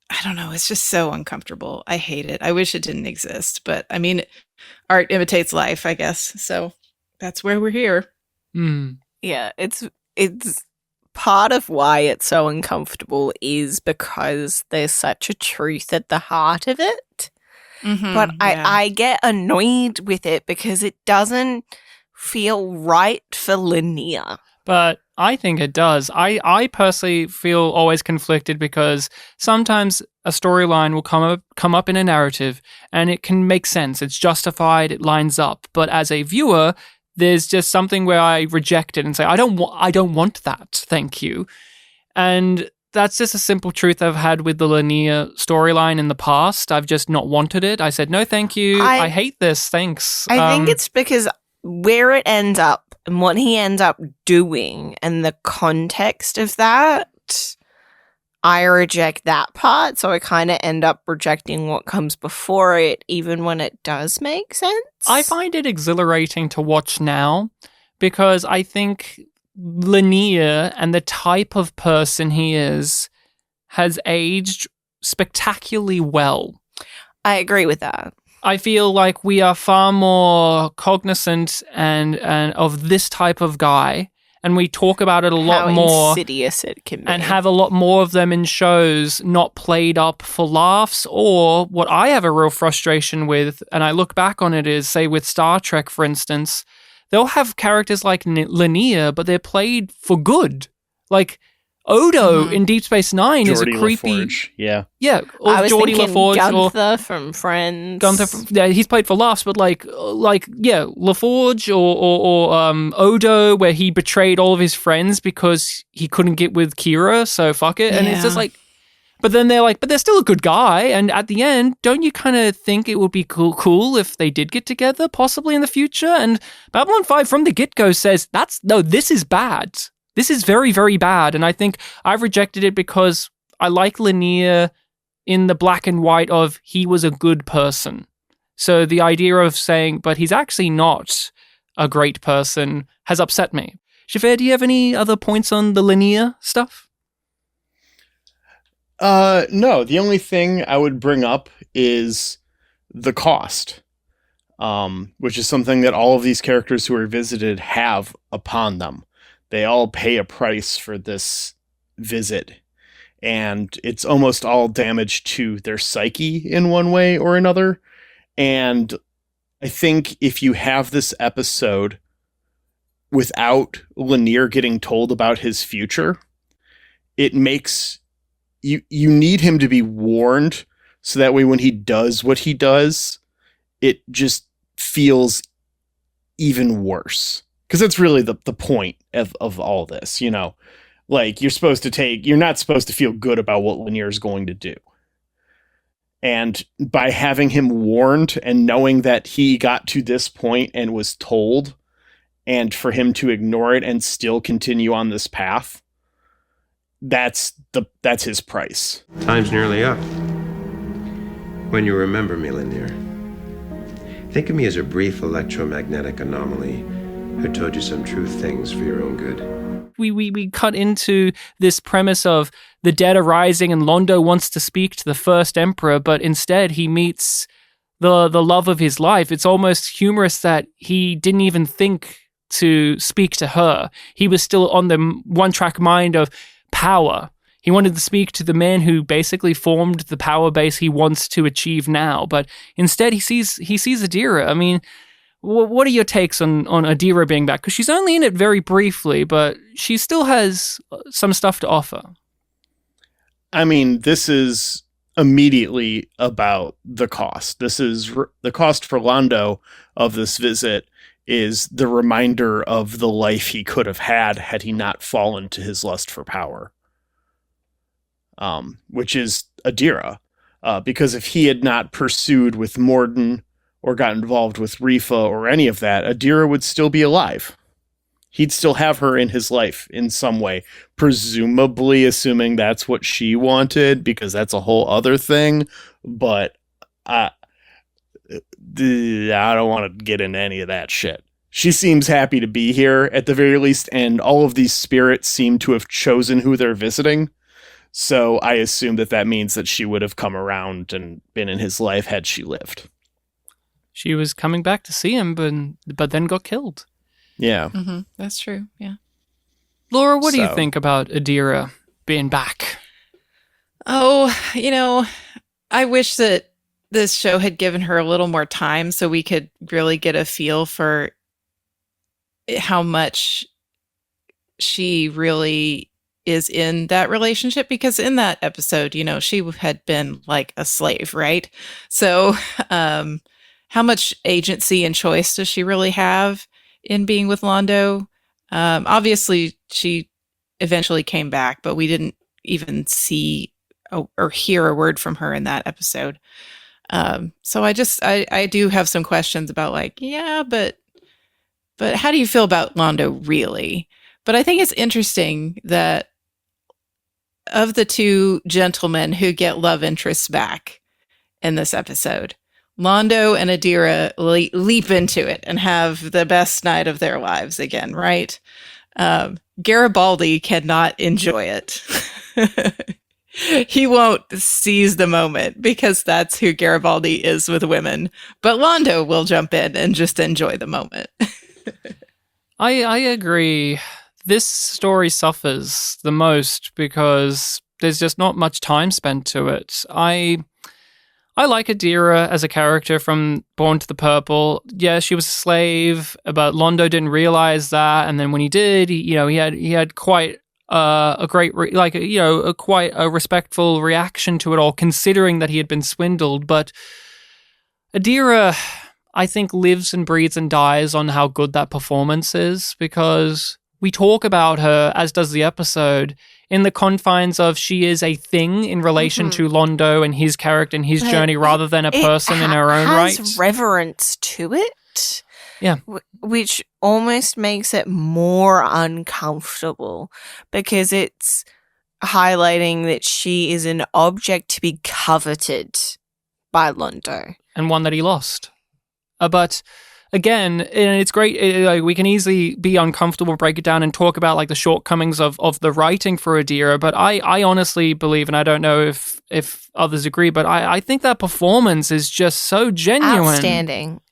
Speaker 4: I don't know, it's just so uncomfortable. I hate it. I wish it didn't exist, but I mean, art imitates life, I guess. So that's where we're here.
Speaker 2: Yeah, it's part of why it's so uncomfortable is because there's such a truth at the heart of it. But I get annoyed with it because it doesn't feel right for Lanier.
Speaker 1: But I think it does. I personally feel always conflicted because sometimes a storyline will come up in a narrative and it can make sense. It's justified. It lines up. But as a viewer, there's just something where I reject it and say, I don't want that, thank you. And that's just a simple truth I've had with the linear storyline in the past. I've just not wanted it. I said, no, thank you. I hate this. Thanks.
Speaker 2: I think it's because where it ends up and what he ends up doing and the context of that, I reject that part. So I kind of end up rejecting what comes before it, even when it does make sense.
Speaker 1: I find it exhilarating to watch now because I think Linear and the type of person he is has aged spectacularly well.
Speaker 2: I agree with that.
Speaker 1: I feel like we are far more cognizant and of this type of guy, and we talk about it a lot more.
Speaker 2: How insidious it can be.
Speaker 1: And have a lot more of them in shows, not played up for laughs, or what I have a real frustration with, and I look back on it, is, say, with Star Trek, for instance, they'll have characters like Linear, but they're played for good. Like Odo in Deep Space Nine is a creepy...
Speaker 3: LaForge. Yeah.
Speaker 1: Yeah. Or
Speaker 2: I was
Speaker 1: Geordie
Speaker 2: thinking
Speaker 1: LaForge.
Speaker 2: Gunther from Friends.
Speaker 1: Yeah, he's played for laughs, but LaForge or Odo, where he betrayed all of his friends because he couldn't get with Kira, so fuck it. And it's just like... But then they're like, but they're still a good guy. And at the end, don't you kind of think it would be cool if they did get together, possibly in the future? And Babylon 5 from the get-go says, this is bad. This is very, very bad. And I think I've rejected it because I like Linear in the black and white of he was a good person. So the idea of saying, but he's actually not a great person has upset me. Xhafer, do you have any other points on the Linear stuff?
Speaker 3: No, the only thing I would bring up is the cost, which is something that all of these characters who are visited have upon them. They all pay a price for this visit, and it's almost all damage to their psyche in one way or another. And I think if you have this episode without Linear getting told about his future, it makes... You need him to be warned so that way when he does what he does, it just feels even worse. Because that's really the point of all this, you know? Like, you're not supposed to feel good about what Linear is going to do. And by having him warned and knowing that he got to this point and was told, and for him to ignore it and still continue on this path, that's his price.
Speaker 6: Time's nearly up. When you remember me, Linear, think of me as a brief electromagnetic anomaly who told you some true things for your own good.
Speaker 1: We cut into this premise of the dead arising and Londo wants to speak to the first emperor, but instead he meets the love of his life. It's almost humorous that he didn't even think to speak to her. He was still on the one-track mind of power. He wanted to speak to the man who basically formed the power base he wants to achieve now, but instead he sees Adira. I mean, what are your takes on Adira being back? Because she's only in it very briefly, but she still has some stuff to offer.
Speaker 3: I mean, this is immediately about the cost. This is the cost for Londo of this visit is the reminder of the life he could have had he not fallen to his lust for power. Which is Adira. Because if he had not pursued with Morden or got involved with Rifa or any of that, Adira would still be alive. He'd still have her in his life in some way, presumably assuming that's what she wanted, because that's a whole other thing. But I don't want to get into any of that shit. She seems happy to be here at the very least, and all of these spirits seem to have chosen who they're visiting. So I assume that means that she would have come around and been in his life had she lived.
Speaker 1: She was coming back to see him, but then got killed.
Speaker 3: Yeah.
Speaker 4: Mm-hmm. That's true, yeah.
Speaker 1: Laura, what do you think about Adira being back?
Speaker 4: Oh, I wish that this show had given her a little more time so we could really get a feel for how much she really is in that relationship, because in that episode, she had been like a slave, right? So how much agency and choice does she really have in being with Londo. Obviously, she eventually came back, but we didn't even see or hear a word from her in that episode. So I do have some questions about like, yeah, but how do you feel about Londo really? But I think it's interesting that of the two gentlemen who get love interests back in this episode, Londo and Adira leap into it and have the best night of their lives again, right? Garibaldi cannot enjoy it. He won't seize the moment because that's who Garibaldi is with women. But Londo will jump in and just enjoy the moment.
Speaker 1: I agree. This story suffers the most because there's just not much time spent to it. I like Adira as a character from Born to the Purple. Yeah, she was a slave, but Londo didn't realize that. And then when he did, he had quite a great, quite a respectful reaction to it all, considering that he had been swindled. But Adira, I think, lives and breathes and dies on how good that performance is, because we talk about her, as does the episode, in the confines of she is a thing in relation to Londo and his character and his journey, rather than a person in her own right.
Speaker 2: It has reverence to it.
Speaker 1: Yeah.
Speaker 2: Which almost makes it more uncomfortable, because it's highlighting that she is an object to be coveted by Londo.
Speaker 1: And one that he lost. But again, and it's great, we can easily be uncomfortable, break it down and talk about like the shortcomings of the writing for Adira, but I honestly believe, and I don't know if others agree, but I think that performance is just so genuine.
Speaker 2: Outstanding.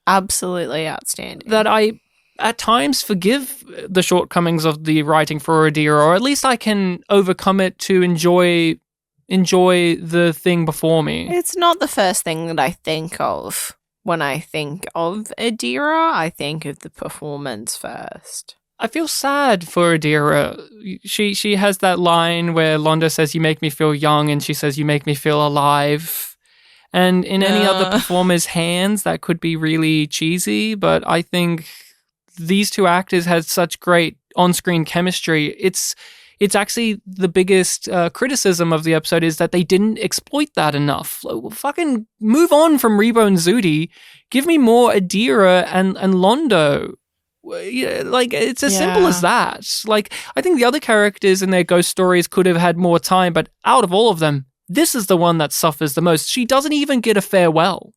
Speaker 2: Absolutely outstanding.
Speaker 1: That I at times forgive the shortcomings of the writing for Adira, or at least I can overcome it to enjoy the thing before me.
Speaker 2: It's not the first thing that I think of. When I think of Adira, I think of the performance first.
Speaker 1: I feel sad for Adira. She has that line where Londo says, "You make me feel young," and she says, "You make me feel alive." And in any other performer's hands, that could be really cheesy, but I think these two actors had such great on-screen chemistry. It's actually the biggest criticism of the episode is that they didn't exploit that enough. Fucking move on from Rebo and Zudi. Give me more Adira and Londo. Like, it's as simple as that. Like, I think the other characters in their ghost stories could have had more time, but out of all of them, this is the one that suffers the most. She doesn't even get a farewell.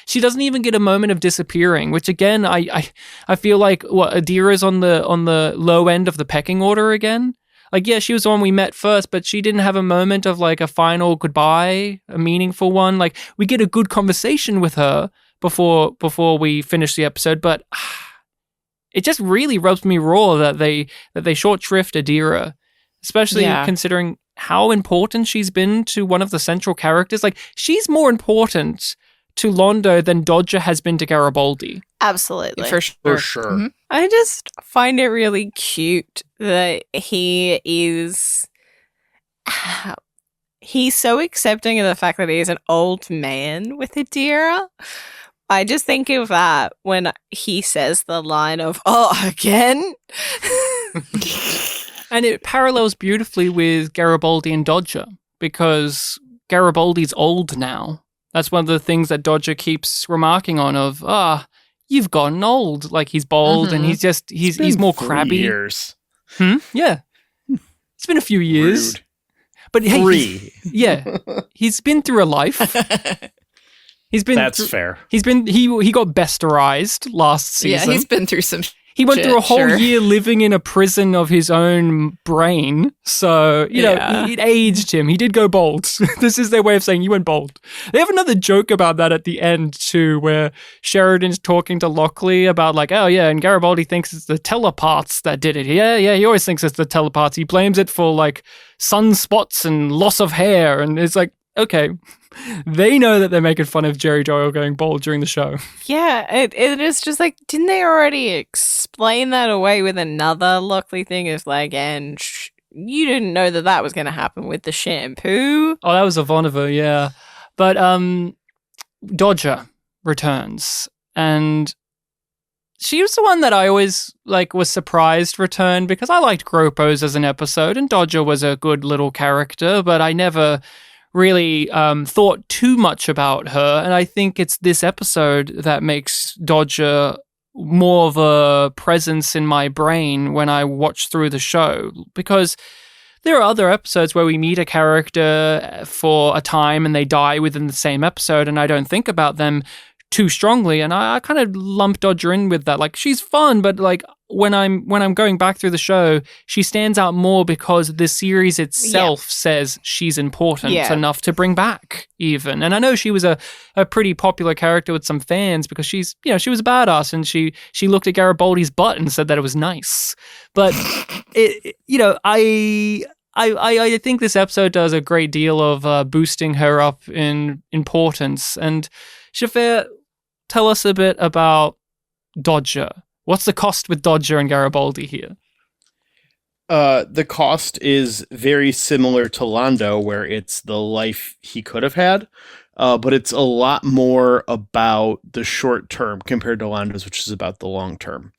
Speaker 1: She doesn't even get a moment of disappearing, which again, I feel like Adira's on the low end of the pecking order again. Like, yeah, she was the one we met first, but she didn't have a moment of like a final goodbye, a meaningful one. Like, we get a good conversation with her before we finish the episode, but it just really rubs me raw that they short shrift Adira, especially considering how important she's been to one of the central characters. Like, she's more important to Londo than Dodger has been to Garibaldi.
Speaker 2: Absolutely.
Speaker 4: For sure.
Speaker 3: For sure.
Speaker 4: Mm-hmm.
Speaker 2: I just find it really cute that he is... He's so accepting of the fact that he's an old man with Adira. I just think of that when he says the line of, "Oh, again?"
Speaker 1: And it parallels beautifully with Garibaldi and Dodger, because Garibaldi's old now. That's one of the things that Dodger keeps remarking on of, you've gotten old. Like, he's bald and he's more crabby.
Speaker 3: Years.
Speaker 1: Yeah. It's been a few years.
Speaker 3: Rude.
Speaker 1: But hey,
Speaker 3: 3.
Speaker 1: He's been through a life.
Speaker 3: That's fair.
Speaker 1: He got besterized last season.
Speaker 4: Yeah, he's been through some
Speaker 1: He went through a whole
Speaker 4: sure.
Speaker 1: year living in a prison of his own brain. So, you know, it aged him. He did go bald. This is their way of saying you went bald. They have another joke about that at the end, too, where Sheridan's talking to Lockley about like, oh, yeah, and Garibaldi thinks it's the telepaths that did it. Yeah, he always thinks it's the telepaths. He blames it for like sunspots and loss of hair. And it's like, okay, they know that they're making fun of Jerry Doyle going bald during the show.
Speaker 2: Yeah, it is just like, didn't they already explain that away with another Lockley thing? Is like, and you didn't know that was going to happen with the shampoo.
Speaker 1: Oh, that was Ivanova, yeah. But Dodger returns, and she was the one that I always was surprised returned, because I liked Gropos as an episode and Dodger was a good little character, but I never really thought too much about her. And I think it's this episode that makes Dodger more of a presence in my brain when I watch through the show, because there are other episodes where we meet a character for a time and they die within the same episode, and I don't think about them too strongly, and I kind of lump Dodger in with that. She's fun, but when I'm going back through the show, she stands out more because the series itself says she's important enough to bring back even. And I know she was a pretty popular character with some fans because she was a badass, and she looked at Garibaldi's butt and said that it was nice. But I think this episode does a great deal of boosting her up in importance. And Xhafer, tell us a bit about Dodger. What's the cost with Dodger and Garibaldi here?
Speaker 3: The cost is very similar to Londo, where it's the life he could have had, but it's a lot more about the short term compared to Londo's, which is about the long term.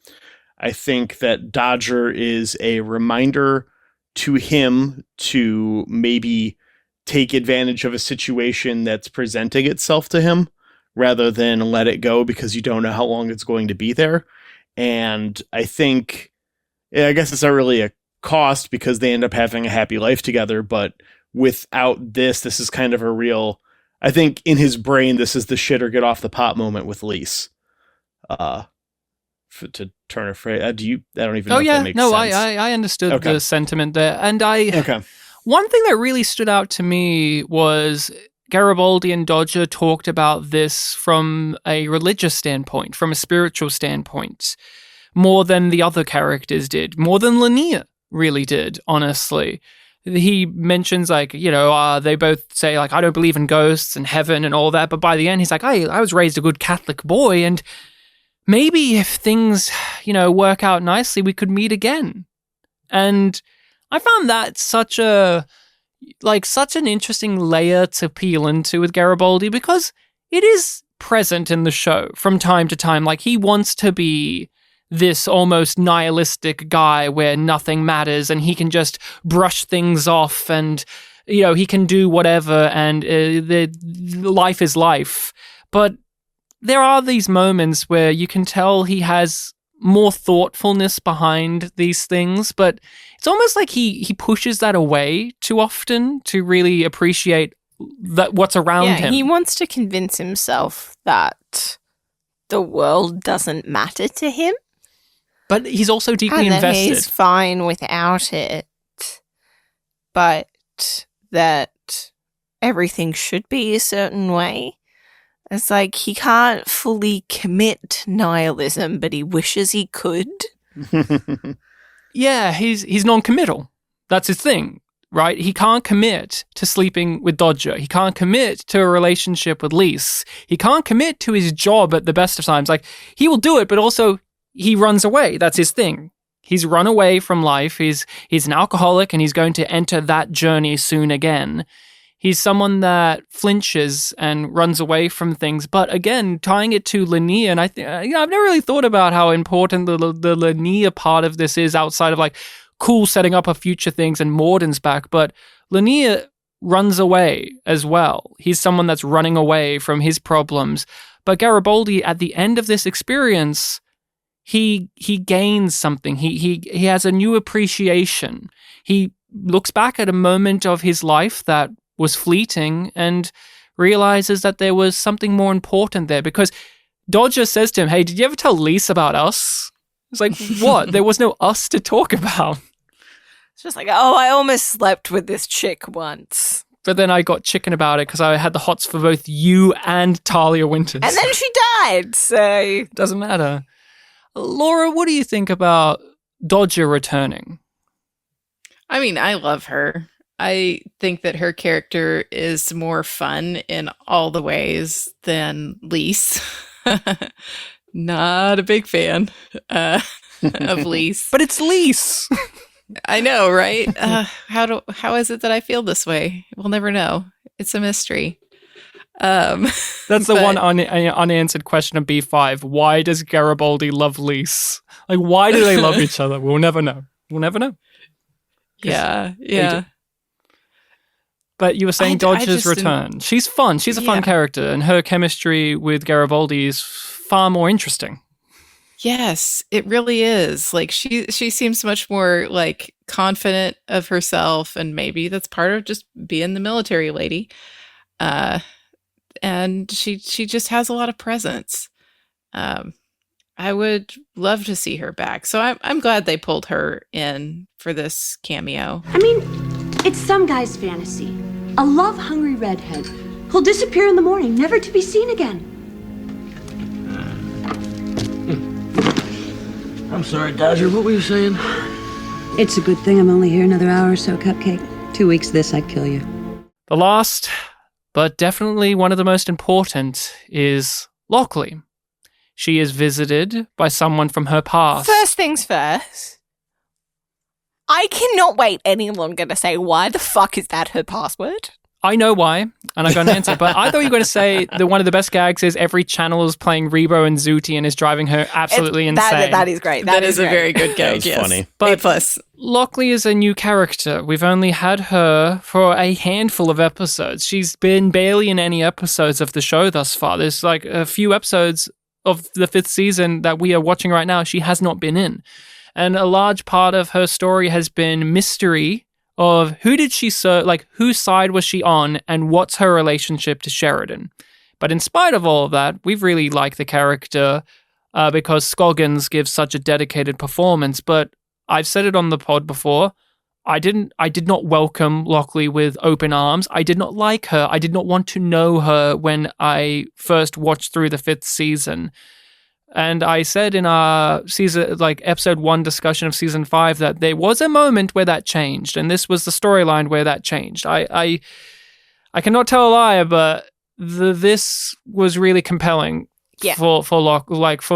Speaker 3: I think that Dodger is a reminder to him to maybe take advantage of a situation that's presenting itself to him, rather than let it go because you don't know how long it's going to be there. And I think, I guess it's not really a cost because they end up having a happy life together, but without this is kind of a real, I think in his brain, this is the shit or get off the pot moment with Lise. To turn a phrase, I don't even know if that makes sense.
Speaker 1: I understood the sentiment there. And one thing that really stood out to me was Garibaldi and Dodger talked about this from a religious standpoint, from a spiritual standpoint, more than the other characters did, more than Lanier really did, honestly. He mentions, they both say, I don't believe in ghosts and heaven and all that, but by the end, he's like, I was raised a good Catholic boy, and maybe if things, work out nicely, we could meet again. And I found that such an interesting layer to peel into with Garibaldi, because it is present in the show from time to time. He wants to be this almost nihilistic guy where nothing matters and he can just brush things off and, he can do whatever and life is life. But there are these moments where you can tell he has more thoughtfulness behind these things, but it's almost like he pushes that away too often to really appreciate that what's around him.
Speaker 2: He wants to convince himself that the world doesn't matter to him.
Speaker 1: But he's also deeply invested.
Speaker 2: He's fine without it, but that everything should be a certain way. It's he can't fully commit nihilism, but he wishes he could.
Speaker 1: Yeah, he's non-committal. That's his thing, right? He can't commit to sleeping with Dodger. He can't commit to a relationship with Lise. He can't commit to his job at the best of times. He will do it, but also he runs away. That's his thing. He's run away from life. He's an alcoholic, and he's going to enter that journey soon again. He's someone that flinches and runs away from things. But again, tying it to Lanier, and I've never really thought about how important the Lanier part of this is outside of cool setting up of future things and Morden's back. But Lanier runs away as well. He's someone that's running away from his problems. But Garibaldi, at the end of this experience, he gains something. He has a new appreciation. He looks back at a moment of his life that was fleeting and realizes that there was something more important there, because Dodger says to him, "Hey, did you ever tell Lise about us?" It's what? There was no us to talk about.
Speaker 2: It's just I almost slept with this chick once.
Speaker 1: But then I got chicken about it because I had the hots for both you and Talia Winters.
Speaker 2: And then she died, so...
Speaker 1: Doesn't matter. Laura, what do you think about Dodger returning?
Speaker 4: I mean, I love her. I think that her character is more fun in all the ways than Lise. Not a big fan of Lise.
Speaker 1: But it's Lise.
Speaker 4: I know, right? How is it that I feel this way? We'll never know. It's a mystery.
Speaker 1: That's the one unanswered question of B5. Why does Garibaldi love Lise? Like, why do they love each other? We'll never know. We'll never know.
Speaker 4: Yeah.
Speaker 1: But you were saying Dodge's return. She's fun. She's a fun character, and her chemistry with Garibaldi is far more interesting.
Speaker 4: Yes, it really is. Like she seems much more like confident of herself, and maybe that's part of just being the military lady. And she just has a lot of presence. I would love to see her back. So I'm glad they pulled her in for this cameo.
Speaker 8: I mean, it's some guy's fantasy. A love-hungry redhead who'll disappear in the morning, never to be seen again.
Speaker 5: I'm sorry, Dodger, what were you saying?
Speaker 8: It's a good thing I'm only here another hour or so, Cupcake. 2 weeks this, I'd kill you.
Speaker 1: The last, but definitely one of the most important, is Lockley. She is visited by someone from her past.
Speaker 2: First things first. I cannot wait any longer to say, why the fuck is that her password?
Speaker 1: I know why, and I'm going to answer. But I thought you were going to say that one of the best gags is every channel is playing Rebo and Zooty and is driving her absolutely insane.
Speaker 2: That is great.
Speaker 4: That is a very good gag.
Speaker 3: That was funny.
Speaker 1: But
Speaker 4: A+.
Speaker 1: Lockley is a new character. We've only had her for a handful of episodes. She's been barely in any episodes of the show thus far. There's like a few episodes of the 5th season that we are watching right now she has not been in. And a large part of her story has been mystery of who did she serve, like whose side was she on, and what's her relationship to Sheridan. But in spite of all of that, we've really liked the character because Scoggins gives such a dedicated performance. But I've said it on the pod before, I did not welcome Lockley with open arms. I did not like her. I did not want to know her when I first watched through the 5th season. And I said in our episode 1 discussion of season 5 that there was a moment where that changed, and this was the storyline where that changed. I cannot tell a lie, but this was really compelling for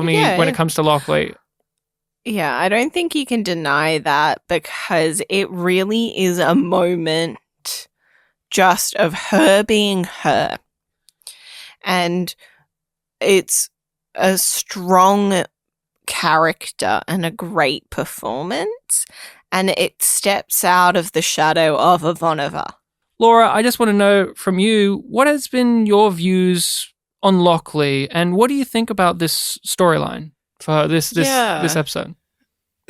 Speaker 1: me when it comes to Lockley.
Speaker 2: Yeah, I don't think you can deny that, because it really is a moment just of her being her. And it's a strong character and a great performance, and it steps out of the shadow of Ivanova.
Speaker 1: Laura, I just want to know from you, what has been your views on Lockley, and what do you think about this storyline for this episode?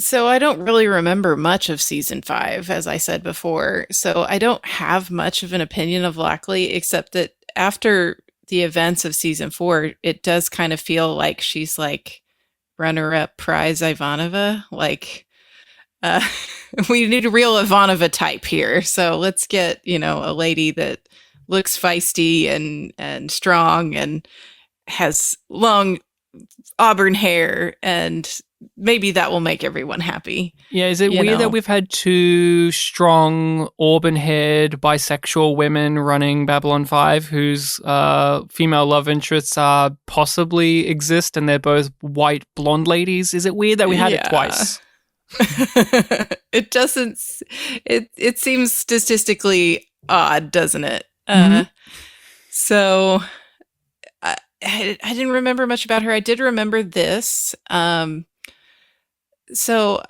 Speaker 4: So I don't really remember much of season 5, as I said before. So I don't have much of an opinion of Lockley, except that after the events of season 4, it does kind of feel like she's like runner-up prize Ivanova. Like, we need a real Ivanova type here. So let's get, a lady that looks feisty and strong and has long auburn hair, and maybe that will make everyone happy.
Speaker 1: Yeah, is it weird that we've had 2 strong, auburn-haired, bisexual women running Babylon 5 whose female love interests possibly exist, and they're both white blonde ladies? Is it weird that we had it twice?
Speaker 4: It doesn't. It seems statistically odd, doesn't it? So I didn't remember much about her. I did remember this. So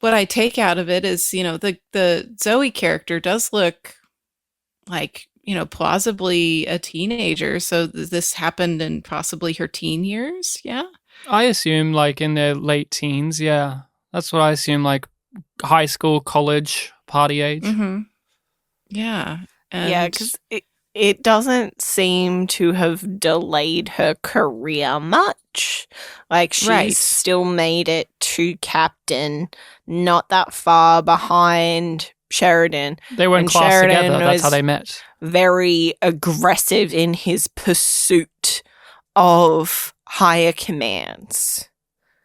Speaker 4: what I take out of it is, the Zoe character does look like, plausibly a teenager. So this happened in possibly her teen years. Yeah.
Speaker 1: I assume like in their late teens. Yeah. That's what I assume, like high school, college, party age.
Speaker 4: Mm-hmm. Yeah.
Speaker 2: Yeah, because it doesn't seem to have delayed her career much. Like, she's still made it to captain, not that far behind Sheridan.
Speaker 1: They were in class
Speaker 2: Sheridan
Speaker 1: together. That's how they met.
Speaker 2: Very aggressive in his pursuit of higher commands.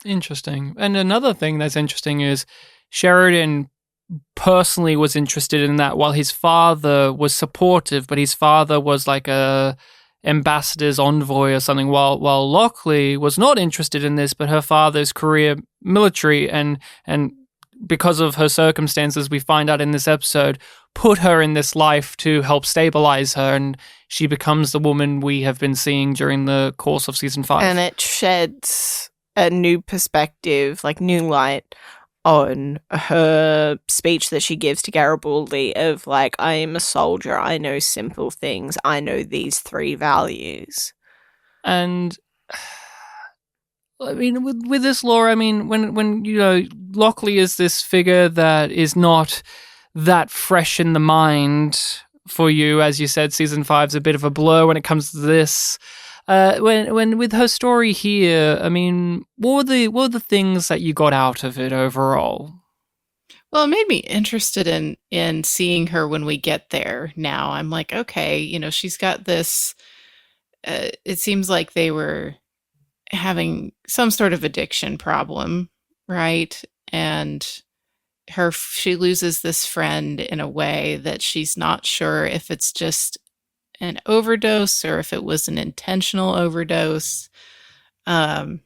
Speaker 1: Interesting. And another thing that's interesting is Sheridan personally was interested in that, while his father was supportive, but his father was like a ambassador's envoy or something, while Lockley was not interested in this, but her father's career military and because of her circumstances, we find out in this episode, put her in this life to help stabilize her, and she becomes the woman we have been seeing during the course of season 5.
Speaker 2: And it sheds a new perspective, like new light on her speech that she gives to Garibaldi of like, I am a soldier, I know simple things, I know these 3 values.
Speaker 1: And I mean, with this, Laura, I mean, when you know, Lockley is this figure that is not that fresh in the mind for you, as you said, season 5's a bit of a blur when it comes to this. When with her story here, I mean, what were the things that you got out of it overall?
Speaker 4: Well, it made me interested in seeing her when we get there. Now I'm like, okay, you know, she's got this. It seems like they were having some sort of addiction problem, right? And she loses this friend in a way that she's not sure if it's just an overdose or if it was an intentional overdose. You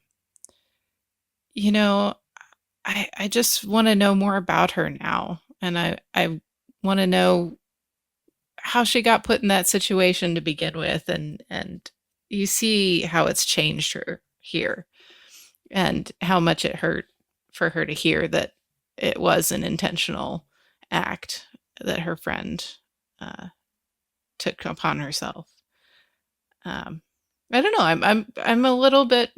Speaker 4: know, I just want to know more about her now. And I want to know how she got put in that situation to begin with. And you see how it's changed her here and how much it hurt for her to hear that it was an intentional act that her friend took upon herself. I don't know. I'm a little bit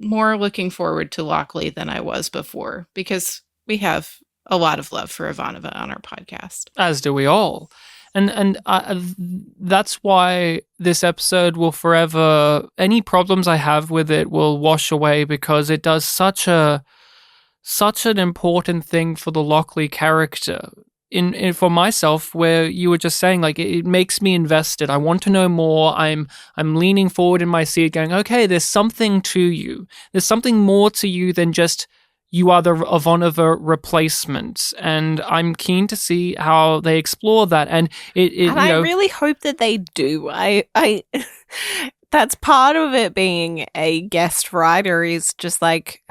Speaker 4: more looking forward to Lockley than I was before because we have a lot of love for Ivanova on our podcast.
Speaker 1: As do we all. And that's why this episode will forever, any problems I have with it will wash away because it does such an important thing for the Lockley character. In for myself, where you were just saying, like, it makes me invested. I want to know more. I'm leaning forward in my seat going, okay, there's something to you. There's something more to you than just you are the Ivanova replacement. And I'm keen to see how they explore that. And
Speaker 2: I really hope that they do. I that's part of it being a guest writer is just like,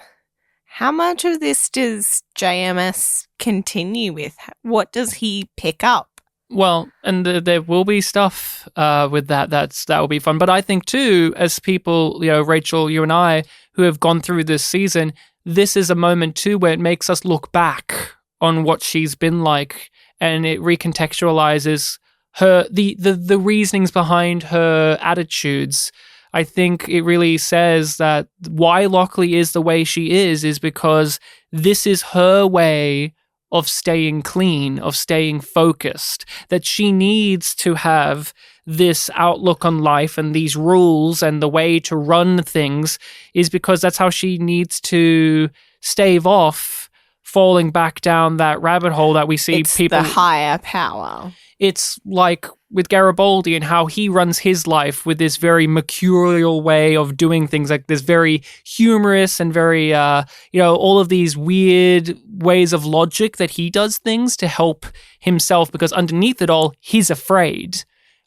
Speaker 2: how much of this does JMS continue with? What does he pick up?
Speaker 1: Well, and there will be stuff with that. That will be fun. But I think too, as people, you know, Rachel, you and I, who have gone through this season, this is a moment too where it makes us look back on what she's been like, and it recontextualizes her the reasonings behind her attitudes. I think it really says that why Lockley is the way she is because this is her way of staying clean, of staying focused, that she needs to have this outlook on life and these rules and the way to run things is because that's how she needs to stave off falling back down that rabbit hole that we see people.
Speaker 2: The higher power.
Speaker 1: It's like with Garibaldi and how he runs his life with this very mercurial way of doing things, like this very humorous and very, all of these weird ways of logic that he does things to help himself, because underneath it all, he's afraid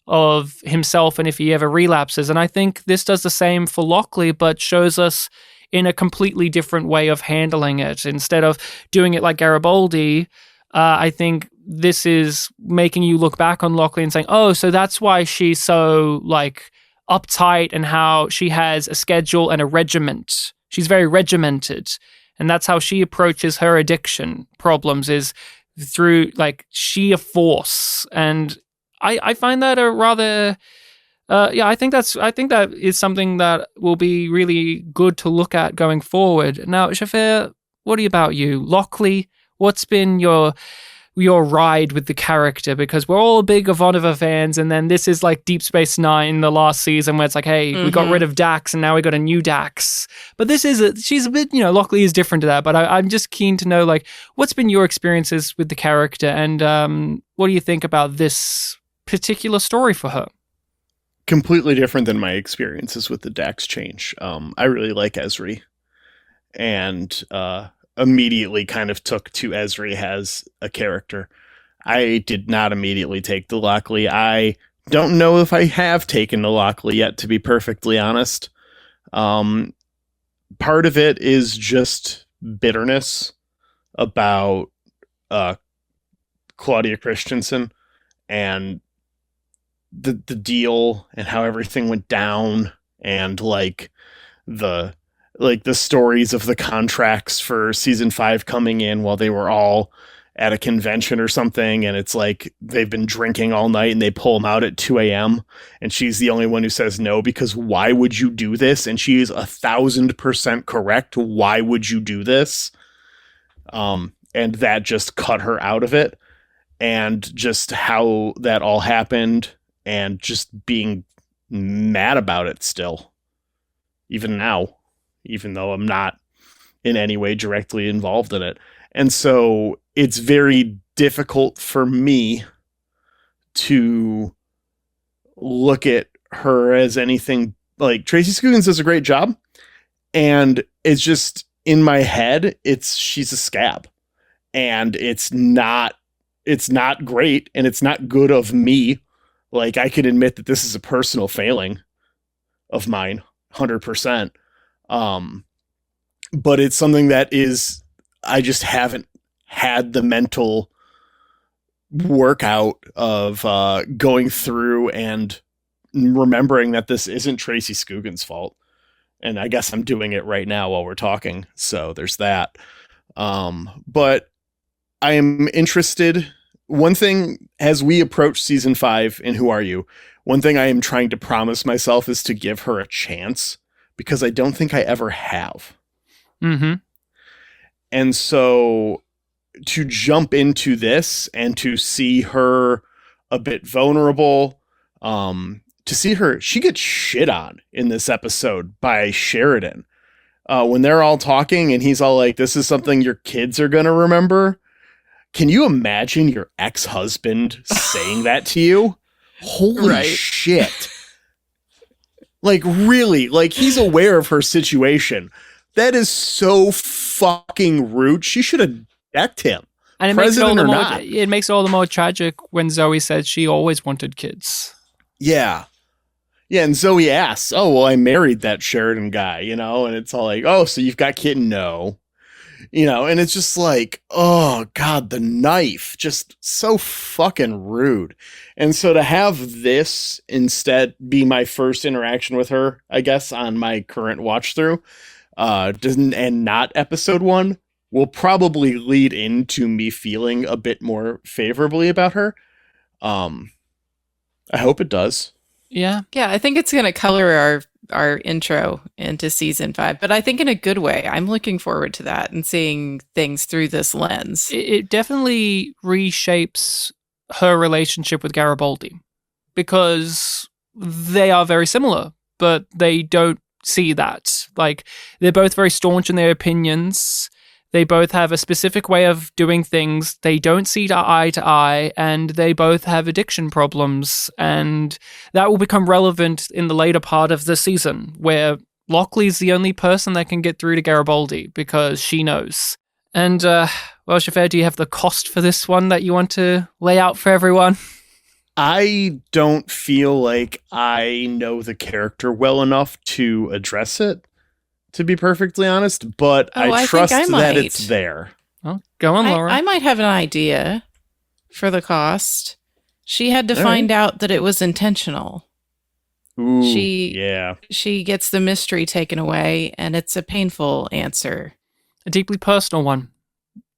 Speaker 1: of himself and if he ever relapses. And I think this does the same for Lockley, but shows us in a completely different way of handling it. Instead of doing it like Garibaldi, I think this is making you look back on Lockley and saying, oh, so that's why she's so like uptight and how she has a schedule and a regiment. She's very regimented. And that's how she approaches her addiction problems, is through like sheer force. And I find that a rather, I think that is something that will be really good to look at going forward. Now, Xhafer, what about you? Lockley, what's been your ride with the character? Because we're all big Ivanova fans, and then this is like Deep Space Nine, the last season, where it's like, hey, we got rid of Dax, and now we got a new Dax. But she's a bit, Lockley is different to that. But I'm just keen to know, like, what's been your experiences with the character, and what do you think about this particular story for her?
Speaker 3: Completely different than my experiences with the Dax change. I really like Ezri, and immediately kind of took to Ezri as a character. I did not immediately take to Lockley. I don't know if I have taken to Lockley yet, to be perfectly honest. Part of it is just bitterness about Claudia Christensen. and the deal and how everything went down, and like the stories of the contracts for season 5 coming in while they were all at a convention or something, and it's like they've been drinking all night and they pull them out at 2 a.m. and she's the only one who says no, because why would you do this? And she is 1,000% correct. Why would you do this? And that just cut her out of it, and just how that all happened, and just being mad about it still, even now, even though I'm not in any way directly involved in it. And so it's very difficult for me to look at her as anything like Tracy Scoggins does a great job. And it's just in my head, she's a scab, and it's not great, and it's not good of me. Like, I can admit that this is a personal failing of mine, 100%. But it's something that I just haven't had the mental workout of going through and remembering that this isn't Tracy Scoggins' fault. And I guess I'm doing it right now while we're talking. So there's that. But I am interested. One thing, as we approach season 5 in Who Are You, one thing I am trying to promise myself is to give her a chance, because I don't think I ever have.
Speaker 1: Mm-hmm.
Speaker 3: And so to jump into this and to see her a bit vulnerable, to see her, she gets shit on in this episode by Sheridan. When they're all talking and he's all like, this is something your kids are going to remember. Can you imagine your ex-husband saying that to you? Holy shit. Like, really, like, he's aware of her situation. That is so fucking rude. She should have decked him.
Speaker 1: And it makes it all the more tragic when Zoe said she always wanted kids.
Speaker 3: Yeah. Yeah, and Zoe asks, oh, well, I married that Sheridan guy, and it's all like, oh, so you've got kid? No. And it's just like, oh, God, the knife. Just so fucking rude. And so to have this instead be my first interaction with her, I guess, on my current watch through, and not episode 1, will probably lead into me feeling a bit more favorably about her. I hope it does.
Speaker 4: Yeah, I think it's going to color our intro into season 5, but I think in a good way. I'm looking forward to that and seeing things through this lens.
Speaker 1: It definitely reshapes her relationship with Garibaldi, because they are very similar, but they don't see that. Like, they're both very staunch in their opinions. They both have a specific way of doing things. They don't see eye to eye, and they both have addiction problems. And that will become relevant in the later part of the season, where Lockley's the only person that can get through to Garibaldi because she knows. And, well, Xhafer, do you have the cost for this one that you want to lay out for everyone?
Speaker 3: I don't feel like I know the character well enough to address it, to be perfectly honest, but I trust that it's there.
Speaker 1: Well, go on, Laura.
Speaker 4: I might have an idea for the cost. She had to find out that it was intentional.
Speaker 3: Ooh,
Speaker 4: She gets the mystery taken away, and it's a painful answer.
Speaker 1: A deeply personal one.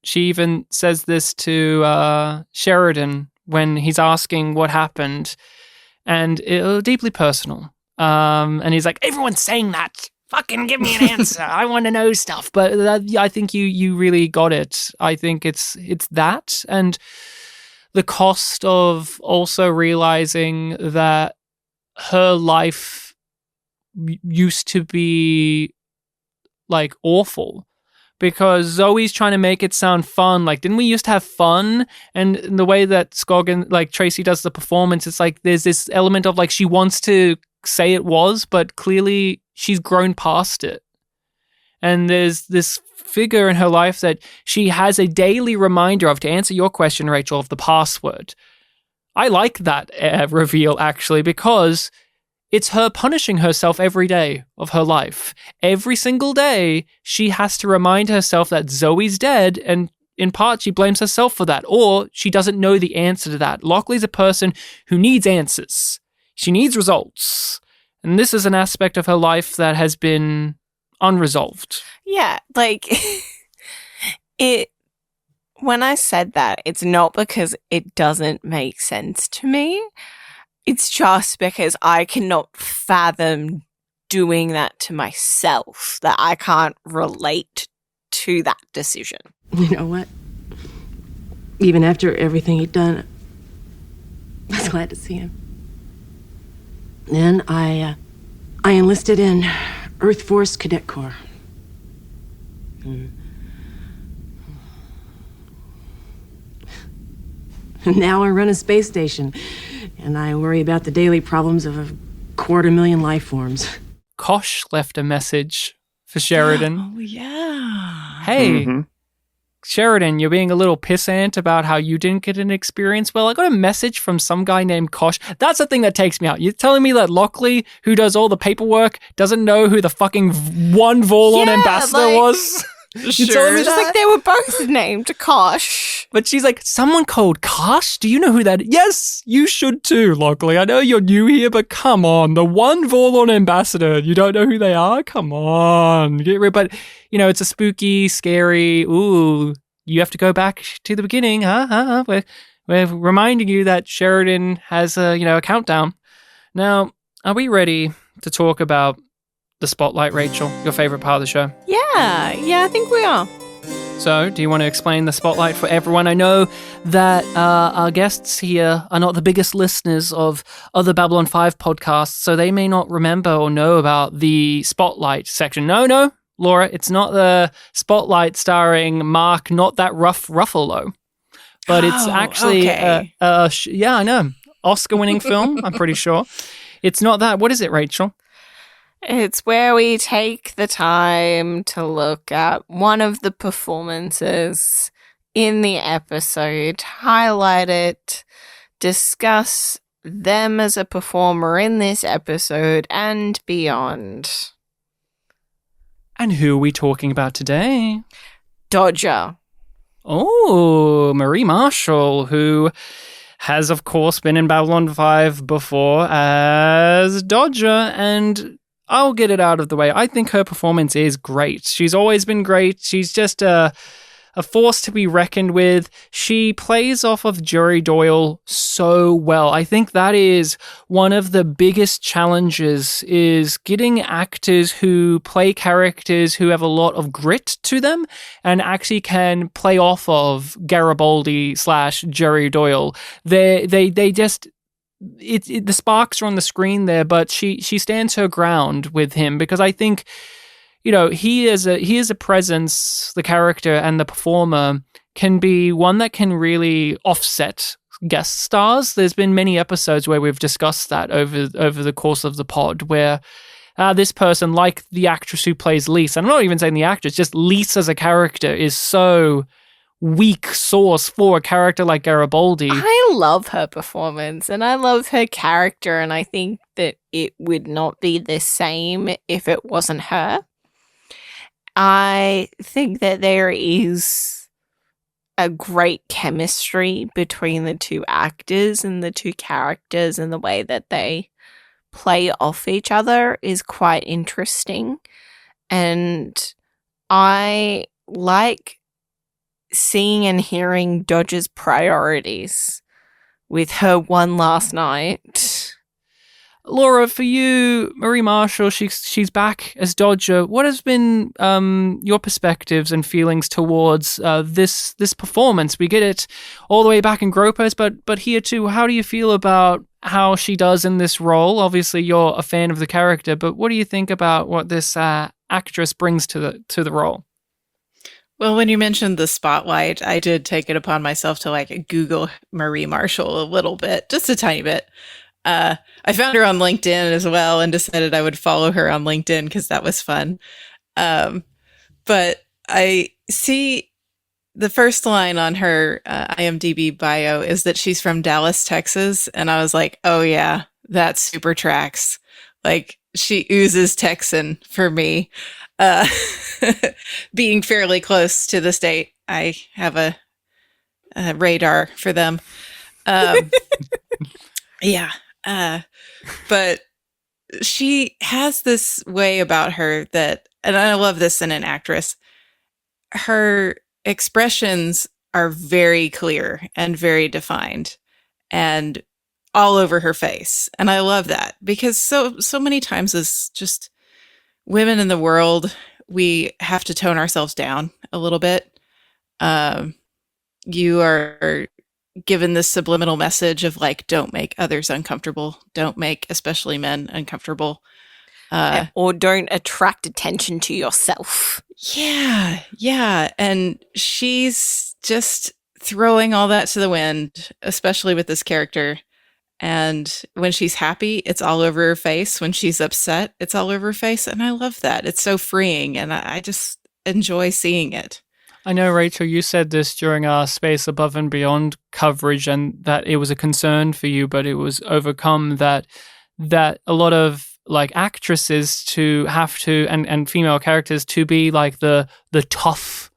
Speaker 1: She even says this to Sheridan when he's asking what happened, and it's deeply personal. And he's like, everyone's saying that. Fucking give me an answer. I want to know stuff. But I think you really got it. I think it's that, and the cost of also realizing that her life used to be like awful, because Zoe's trying to make it sound fun. Like, didn't we used to have fun? And in the way that Scoggins, like Tracy does the performance, it's like there's this element of like she wants to say it was, but clearly she's grown past it. And there's this figure in her life that she has a daily reminder of, to answer your question, Rachel, of the password. I like that reveal, actually, because it's her punishing herself every day of her life. Every single day, she has to remind herself that Zoe's dead, and in part, she blames herself for that, or she doesn't know the answer to that. Lockley's a person who needs answers. She needs results. And this is an aspect of her life that has been unresolved.
Speaker 2: Yeah, like, when I said that, it's not because it doesn't make sense to me. It's just because I cannot fathom doing that to myself, that I can't relate to that decision.
Speaker 9: You know what? Even after everything he'd done, I was glad to see him. Then I enlisted in Earth Force Cadet Corps. And now I run a space station, and I worry about the daily problems of 250,000 life forms.
Speaker 1: Kosh left a message for Sheridan.
Speaker 4: Oh, yeah.
Speaker 1: Hey, Sheridan, you're being a little pissant about how you didn't get an experience. Well, I got a message from some guy named Kosh. That's the thing that takes me out. You're telling me that Lockley, who does all the paperwork, doesn't know who the fucking one Vorlon ambassador was?
Speaker 2: You're telling me just like they were both named Kosh.
Speaker 1: But she's like, someone called Kosh? Do you know who that is? Yes, you should too, Lockley. I know you're new here, but come on. The one Vorlon ambassador. You don't know who they are? Come on. But, you know, it's a spooky, scary, ooh, you have to go back to the beginning, huh? We're reminding you that Sheridan has a countdown. Now, are we ready to talk about the spotlight, Rachel? Your favorite part of the show?
Speaker 2: Yeah, I think we are.
Speaker 1: So, do you want to explain the spotlight for everyone? I know that our guests here are not the biggest listeners of other Babylon 5 podcasts, so they may not remember or know about the spotlight section. No, Laura, it's not the spotlight starring Mark, not that rough Ruffalo. But it's actually,
Speaker 2: okay.
Speaker 1: I know, Oscar-winning film, I'm pretty sure. It's not that. What is it, Rachel?
Speaker 2: It's where we take the time to look at one of the performances in the episode, highlight it, discuss them as a performer in this episode and beyond.
Speaker 1: And who are we talking about today?
Speaker 2: Dodger.
Speaker 1: Oh, Marie Marshall, who has, of course, been in Babylon 5 before as Dodger, and I'll get it out of the way. I think her performance is great. She's always been great. She's just a force to be reckoned with. She plays off of Jerry Doyle so well. I think that is one of the biggest challenges, is getting actors who play characters who have a lot of grit to them and actually can play off of Garibaldi / Jerry Doyle. They just... the sparks are on the screen there, but she stands her ground with him, because I think, you know, he is a presence, the character and the performer can be one that can really offset guest stars. There's been many episodes where we've discussed that over the course of the pod, where this person, like the actress who plays Lise, and I'm not even saying the actress, just Lise as a character is so weak source for a character like Garibaldi.
Speaker 2: I love her performance and I love her character, and I think that it would not be the same if it wasn't her. I think that there is a great chemistry between the two actors and the two characters, and the way that they play off each other is quite interesting. And I like seeing and hearing Dodger's priorities with her one last night.
Speaker 1: Laura, for you, Marie Marshall, she's back as Dodger. What has been your perspectives and feelings towards this performance? We get it all the way back in Gropers, but here too, how do you feel about how she does in this role? Obviously, you're a fan of the character, but what do you think about what this actress brings to the role?
Speaker 4: Well, when you mentioned the spotlight, I did take it upon myself to Google Marie Marshall a little bit, just a tiny bit. I found her on LinkedIn as well and decided I would follow her on LinkedIn because that was fun. But I see the first line on her IMDb bio is that she's from Dallas, Texas. And I was like, oh yeah, that super tracks. she oozes Texan for me. Being fairly close to the state, I have a radar for them. Yeah. But she has this way about her that, and I love this in an actress, her expressions are very clear and very defined and all over her face. And I love that because so many times as just women in the world, we have to tone ourselves down a little bit. You are given this subliminal message of like, don't make others uncomfortable. Don't make especially men uncomfortable.
Speaker 2: Or don't attract attention to yourself.
Speaker 4: Yeah. And she's just throwing all that to the wind, especially with this character. And when she's happy, it's all over her face. When she's upset, it's all over her face. And I love that. It's so freeing. And I just enjoy seeing it.
Speaker 1: I know, Rachel, you said this during our Space Above and Beyond coverage and that it was a concern for you, but it was overcome that a lot of like actresses to have to, and female characters to be like the tough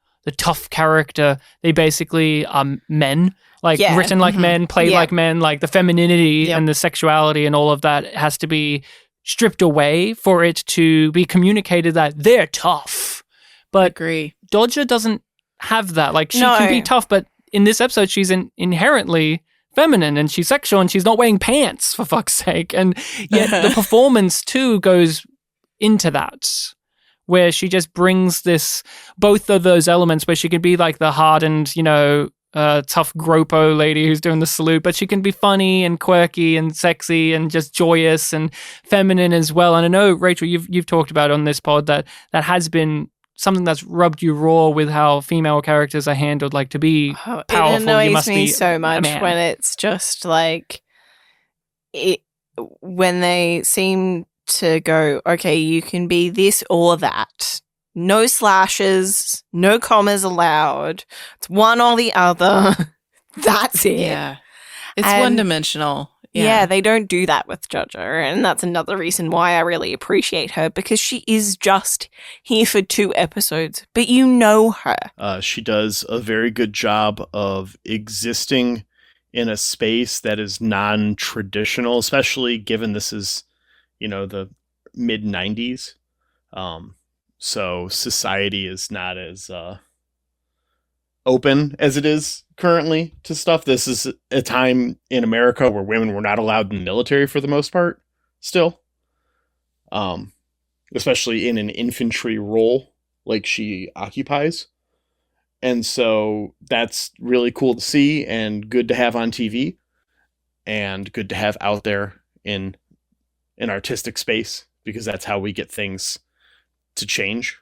Speaker 1: character. They basically are men. Like written like men, played like men, like the femininity and the sexuality and all of that has to be stripped away for it to be communicated that they're tough. But Dodger doesn't have that. Like she can be tough, but in this episode she's inherently feminine and she's sexual and she's not wearing pants, for fuck's sake. And yet the performance too goes into that, where she just brings this, both of those elements where she can be like the hardened, tough gropo lady who's doing the salute, but she can be funny and quirky and sexy and just joyous and feminine as well. And I know, Rachel, you've talked about on this pod that has been something that's rubbed you raw with how female characters are handled, like to be powerful.
Speaker 2: It annoys
Speaker 1: you must
Speaker 2: me
Speaker 1: be
Speaker 2: so much
Speaker 1: a man.
Speaker 2: when it's just like when they seem to go, okay, you can be this or that. No slashes, no commas allowed. It's one or the other. That's it.
Speaker 4: Yeah. It's one-dimensional.
Speaker 2: Yeah, they don't do that with Jojo. And that's another reason why I really appreciate her, because she is just here for 2 episodes, but you know her.
Speaker 3: She does a very good job of existing in a space that is non-traditional, especially given this is, the mid-90s. So society is not as open as it is currently to stuff. This is a time in America where women were not allowed in the military for the most part still. Especially in an infantry role like she occupies. And so that's really cool to see and good to have on TV and good to have out there in an artistic space, because that's how we get things to change,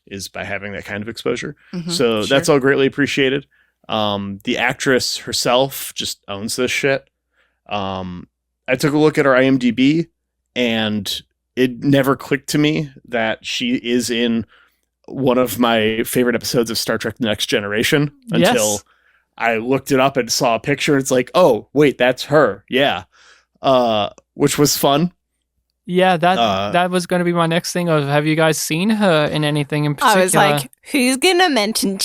Speaker 3: is by having that kind of exposure. So that's all greatly appreciated. The actress herself just owns this shit. I took a look at her IMDb and it never clicked to me that she is in one of my favorite episodes of Star Trek: The Next Generation until I looked it up and saw a picture. It's like, oh wait, that's her. Yeah. Which was fun.
Speaker 1: Yeah, that was going to be my next thing. Have you guys seen her in anything in particular?
Speaker 2: I was like, who is going to mention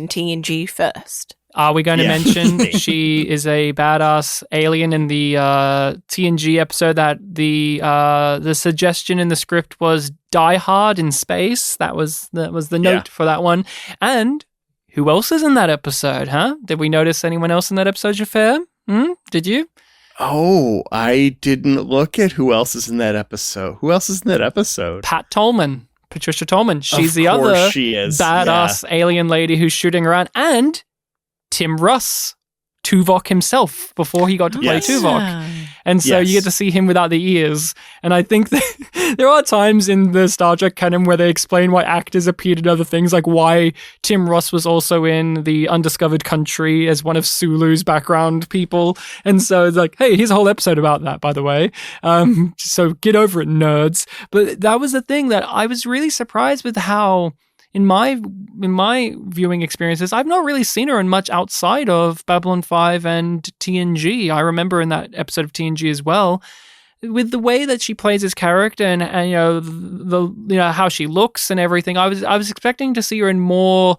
Speaker 2: TNG first?
Speaker 1: Are we going to mention she is a badass alien in the TNG episode that the suggestion in the script was Die Hard in space? That was the note for that one. And who else is in that episode, huh? Did we notice anyone else in that episode, Xhafer? Did you?
Speaker 3: Oh, I didn't look at who else is in that episode. Who else is in that episode?
Speaker 1: Patricia Tolman. She's the other badass alien lady who's shooting around. And Tim Russ, Tuvok himself, before he got to play Tuvok. And so you get to see him without the ears. And I think that there are times in the Star Trek canon where they explain why actors appeared in other things, like why Tim Russ was also in The Undiscovered Country as one of Sulu's background people. And so it's like, hey, here's a whole episode about that, by the way. So get over it, nerds. But that was the thing that I was really surprised with how, in my viewing experiences, I've not really seen her in much outside of Babylon 5 and TNG. I remember in that episode of TNG as well with the way that she plays his character and you know the how she looks and everything, I was expecting to see her in more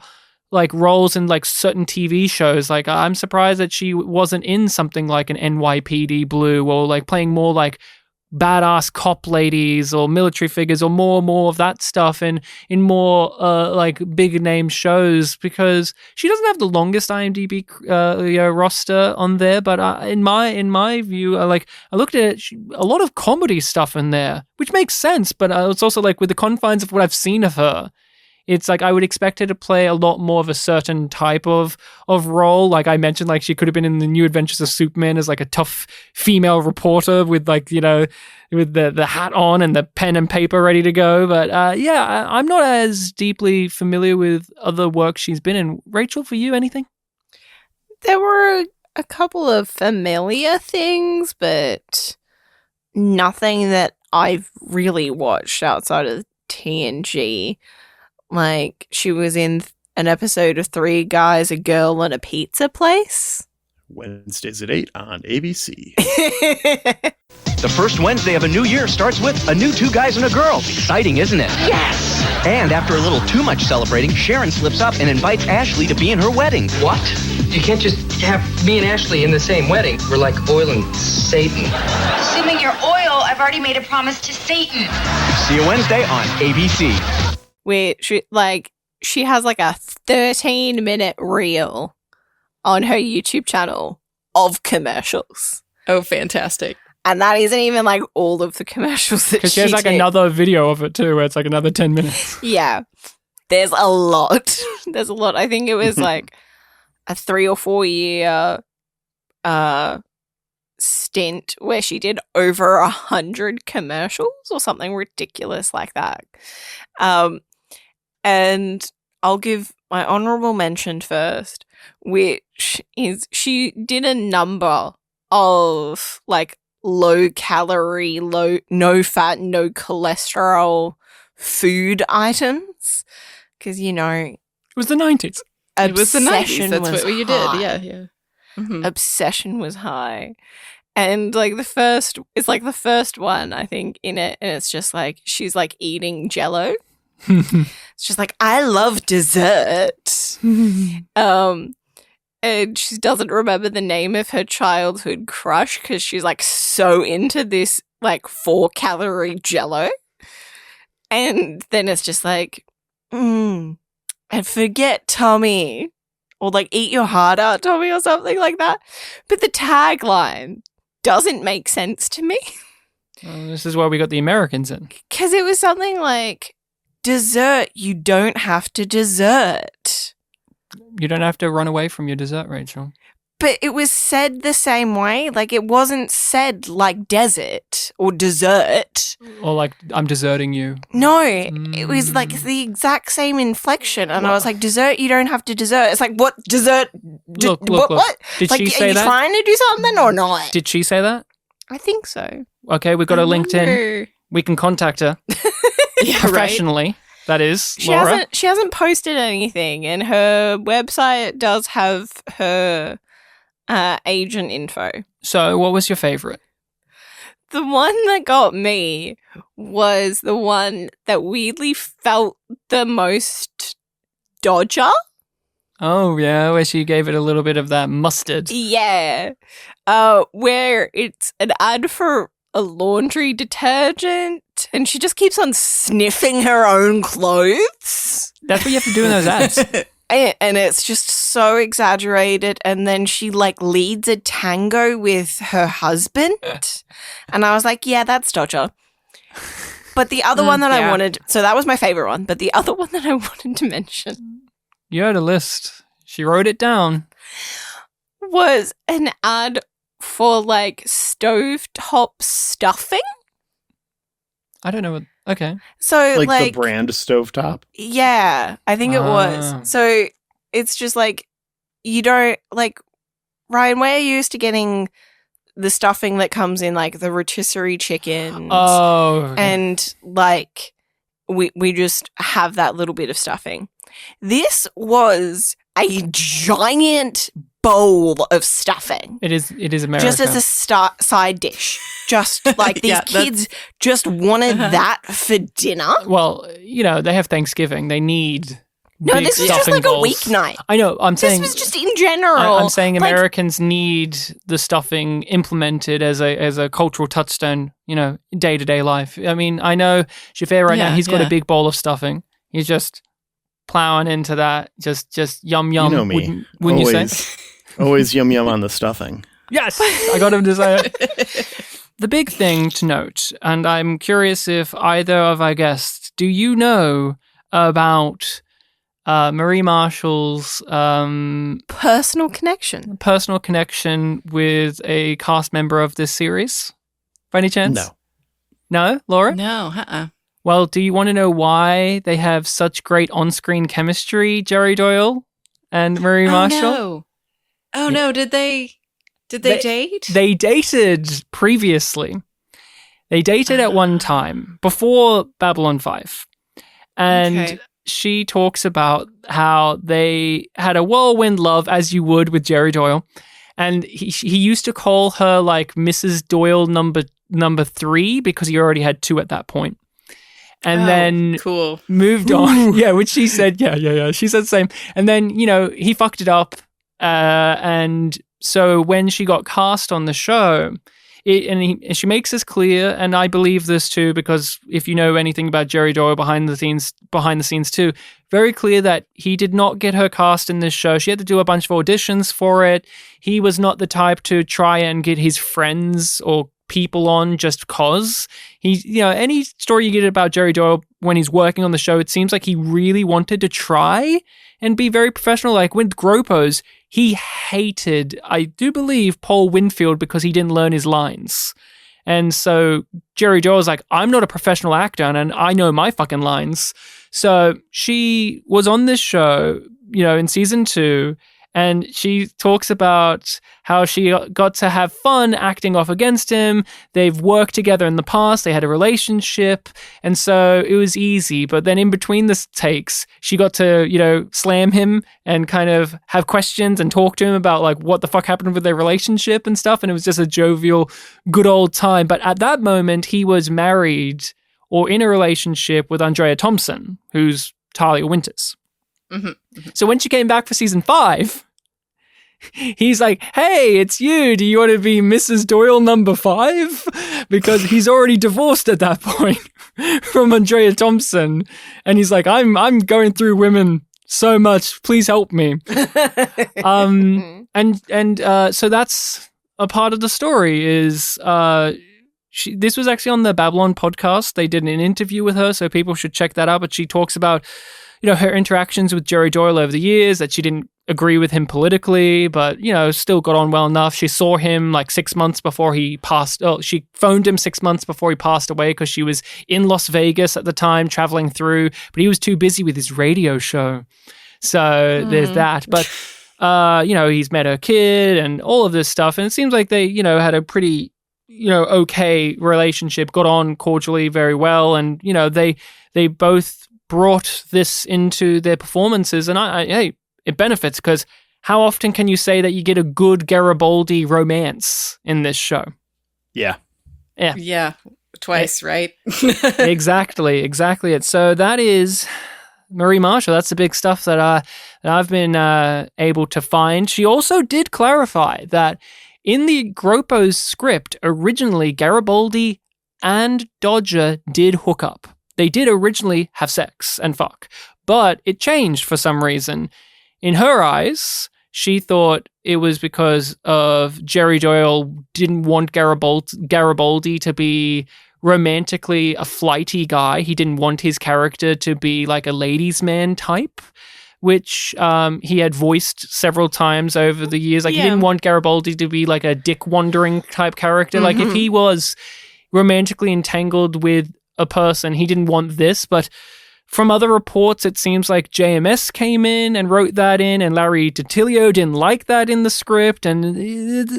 Speaker 1: like roles in like certain TV shows. Like I'm surprised that she wasn't in something like an NYPD Blue or like playing more like badass cop ladies or military figures or more of that stuff in more like big name shows, because she doesn't have the longest IMDb roster on there, but in my view, I looked at it, a lot of comedy stuff in there, which makes sense, but it's also like with the confines of what I've seen of her, it's like I would expect her to play a lot more of a certain type of role. Like I mentioned, like she could have been in the New Adventures of Superman as like a tough female reporter with like, you know, with the hat on and the pen and paper ready to go. But I'm not as deeply familiar with other work she's been in. Rachel, for you, anything?
Speaker 2: There were a couple of familiar things, but nothing that I've really watched outside of TNG. Like, she was in an episode of Three Guys, a Girl, and a Pizza Place.
Speaker 3: Wednesdays at 8 on ABC.
Speaker 10: The first Wednesday of a new year starts with a new Two Guys and a Girl. Exciting, isn't it? Yes! And after a little too much celebrating, Sharon slips up and invites Ashley to be in her wedding.
Speaker 11: What? You can't just have me and Ashley in the same wedding. We're like oil and Satan.
Speaker 12: Assuming you're oil, I've already made a promise to Satan.
Speaker 10: See you Wednesday on ABC.
Speaker 2: Where she has like a 13-minute reel on her YouTube channel of commercials.
Speaker 4: Oh, fantastic.
Speaker 2: And that isn't even like all of the commercials that
Speaker 1: Because she has like another video of it too, where it's like another 10 minutes.
Speaker 2: Yeah. There's a lot. There's a lot. I think it was like a 3 or 4 year stint where she did over 100 commercials or something ridiculous like that. And I'll give my honorable mention first, which is she did a number of like low calorie, no fat, no cholesterol food items. Because, you know,
Speaker 1: it was the 90s.
Speaker 4: It was the 90s. That's what you did. Yeah.
Speaker 2: Mm-hmm. Obsession was high. And like the first one, I think, in it, and it's just like she's like eating Jello. It's just like, I love dessert. And she doesn't remember the name of her childhood crush because she's like so into this like 4-calorie Jello. And then it's just like, and forget Tommy, or like eat your heart out, Tommy, or something like that. But the tagline doesn't make sense to me.
Speaker 1: Well, this is why we got the Americans in.
Speaker 2: Because it was something like, dessert, you don't have to dessert.
Speaker 1: You don't have to run away from your dessert, Rachel.
Speaker 2: But it was said the same way. Like, it wasn't said like desert or dessert.
Speaker 1: Or like, I'm deserting you.
Speaker 2: No, it was like the exact same inflection. And I was like, dessert, you don't have to dessert. It's like, what? Dessert?
Speaker 1: Look.
Speaker 2: What?
Speaker 1: Did
Speaker 2: like,
Speaker 1: she say that?
Speaker 2: Are you trying to do something or not?
Speaker 1: Did she say that?
Speaker 2: I think so.
Speaker 1: Okay, we've got her LinkedIn. We can contact her.
Speaker 4: Yeah,
Speaker 1: professionally,
Speaker 4: right?
Speaker 1: That is,
Speaker 2: she
Speaker 1: Laura.
Speaker 2: She hasn't posted anything, and her website does have her agent info.
Speaker 1: So what was your favorite?
Speaker 2: The one that got me was the one that weirdly felt the most Dodger.
Speaker 1: Oh, yeah, where she gave it a little bit of that mustard.
Speaker 2: Yeah. Where it's an ad for a laundry detergent, and she just keeps on sniffing her own clothes.
Speaker 1: That's what you have to do in those ads.
Speaker 2: And it's just so exaggerated. And then she like leads a tango with her husband. And I was like, yeah, that's Dodger. But the other one that I wanted, so that was my favorite one. But the other one that I wanted to mention.
Speaker 1: You had a list. She wrote it down.
Speaker 2: Was an ad for like stovetop stuffing.
Speaker 1: I don't know what. Okay.
Speaker 2: So
Speaker 3: like the brand stovetop?
Speaker 2: Yeah, I think it was. So it's just like, you don't like, Ryan, we're used to getting the stuffing that comes in like the rotisserie chickens.
Speaker 1: Oh. Okay.
Speaker 2: And like we just have that little bit of stuffing. This was a giant bowl of stuffing.
Speaker 1: It is America.
Speaker 2: Just as a side dish. Just like these kids just wanted that for dinner.
Speaker 1: Well, they have Thanksgiving. They need
Speaker 2: No,
Speaker 1: big
Speaker 2: this was just
Speaker 1: stuffing
Speaker 2: like
Speaker 1: bowls.
Speaker 2: a weeknight.
Speaker 1: I know. I'm saying
Speaker 2: this was just in general.
Speaker 1: I'm saying Americans need the stuffing implemented as a cultural touchstone, day-to-day life. I mean, I know Xhafer right now, he's got a big bowl of stuffing. He's just plowing into that. Just yum yum.
Speaker 3: You know me.
Speaker 1: Wouldn't you say?
Speaker 3: Always yum yum on the stuffing.
Speaker 1: Yes, I got him to say it. The big thing to note, and I'm curious if either of our guests, do you know about Marie Marshall's
Speaker 2: personal connection
Speaker 1: with a cast member of this series? By any chance?
Speaker 3: No.
Speaker 1: No, Laura?
Speaker 4: No,
Speaker 1: Well, do you want to know why they have such great on-screen chemistry, Jerry Doyle and Marie Marshall?
Speaker 4: No, did they date?
Speaker 1: They dated previously. They dated at one time before Babylon 5. And she talks about how they had a whirlwind love, as you would with Jerry Doyle. And he used to call her like Mrs. Doyle number 3 because he already had 2 at that point. And then moved on. Yeah, which she said, yeah. She said the same. And then, he fucked it up. And so when she got cast on the show, she makes this clear, and I believe this too, because if you know anything about Jerry Doyle behind the scenes too, very clear that he did not get her cast in this show. She had to do a bunch of auditions for it. He was not the type to try and get his friends or people on just cause. Any story you get about Jerry Doyle when he's working on the show, it seems like he really wanted to try and be very professional. Like with Gropos, he hated, I do believe, Paul Winfield because he didn't learn his lines. And so Jerry Doyle's like, I'm not a professional actor and I know my fucking lines. So she was on this show, in season 2, and she talks about how she got to have fun acting off against him. They've worked together in the past. They had a relationship. And so it was easy. But then in between the takes, she got to, slam him and kind of have questions and talk to him about like what the fuck happened with their relationship and stuff. And it was just a jovial, good old time. But at that moment, he was married or in a relationship with Andrea Thompson, who's Talia Winters.
Speaker 4: Mm-hmm.
Speaker 1: So when she came back for season 5, he's like, hey, it's you. Do you want to be Mrs. Doyle number 5? Because he's already divorced at that point from Andrea Thompson. And he's like, I'm going through women so much. Please help me. So that's a part of the story is this was actually on the Babylon podcast. They did an interview with her, so people should check that out. But she talks about her interactions with Jerry Doyle over the years, that she didn't agree with him politically, but, still got on well enough. She saw him like 6 months before he passed. Oh, she phoned him 6 months before he passed away because she was in Las Vegas at the time traveling through, but he was too busy with his radio show. So there's that. But, he's met her kid and all of this stuff. And it seems like they, had a pretty, okay relationship, got on cordially very well. And, they both brought this into their performances, and it benefits because how often can you say that you get a good Garibaldi romance in this show? Yeah,
Speaker 4: twice, right?
Speaker 1: exactly it. So that is Marie Marshall. That's the big stuff that I've been able to find. She also did clarify that in the Gropos script, originally Garibaldi and Dodger did hook up. They did originally have sex and fuck, but it changed for some reason. In her eyes, she thought it was because of Jerry Doyle didn't want Garibaldi to be romantically a flighty guy. He didn't want his character to be like a ladies' man type, which he had voiced several times over the years. Like he didn't want Garibaldi to be like a dick wandering type character.
Speaker 2: Mm-hmm.
Speaker 1: Like if he was romantically entangled with a person, he didn't want this. But From other reports, it seems like JMS came in and wrote that in, and Larry DiTilio didn't like that in the script, and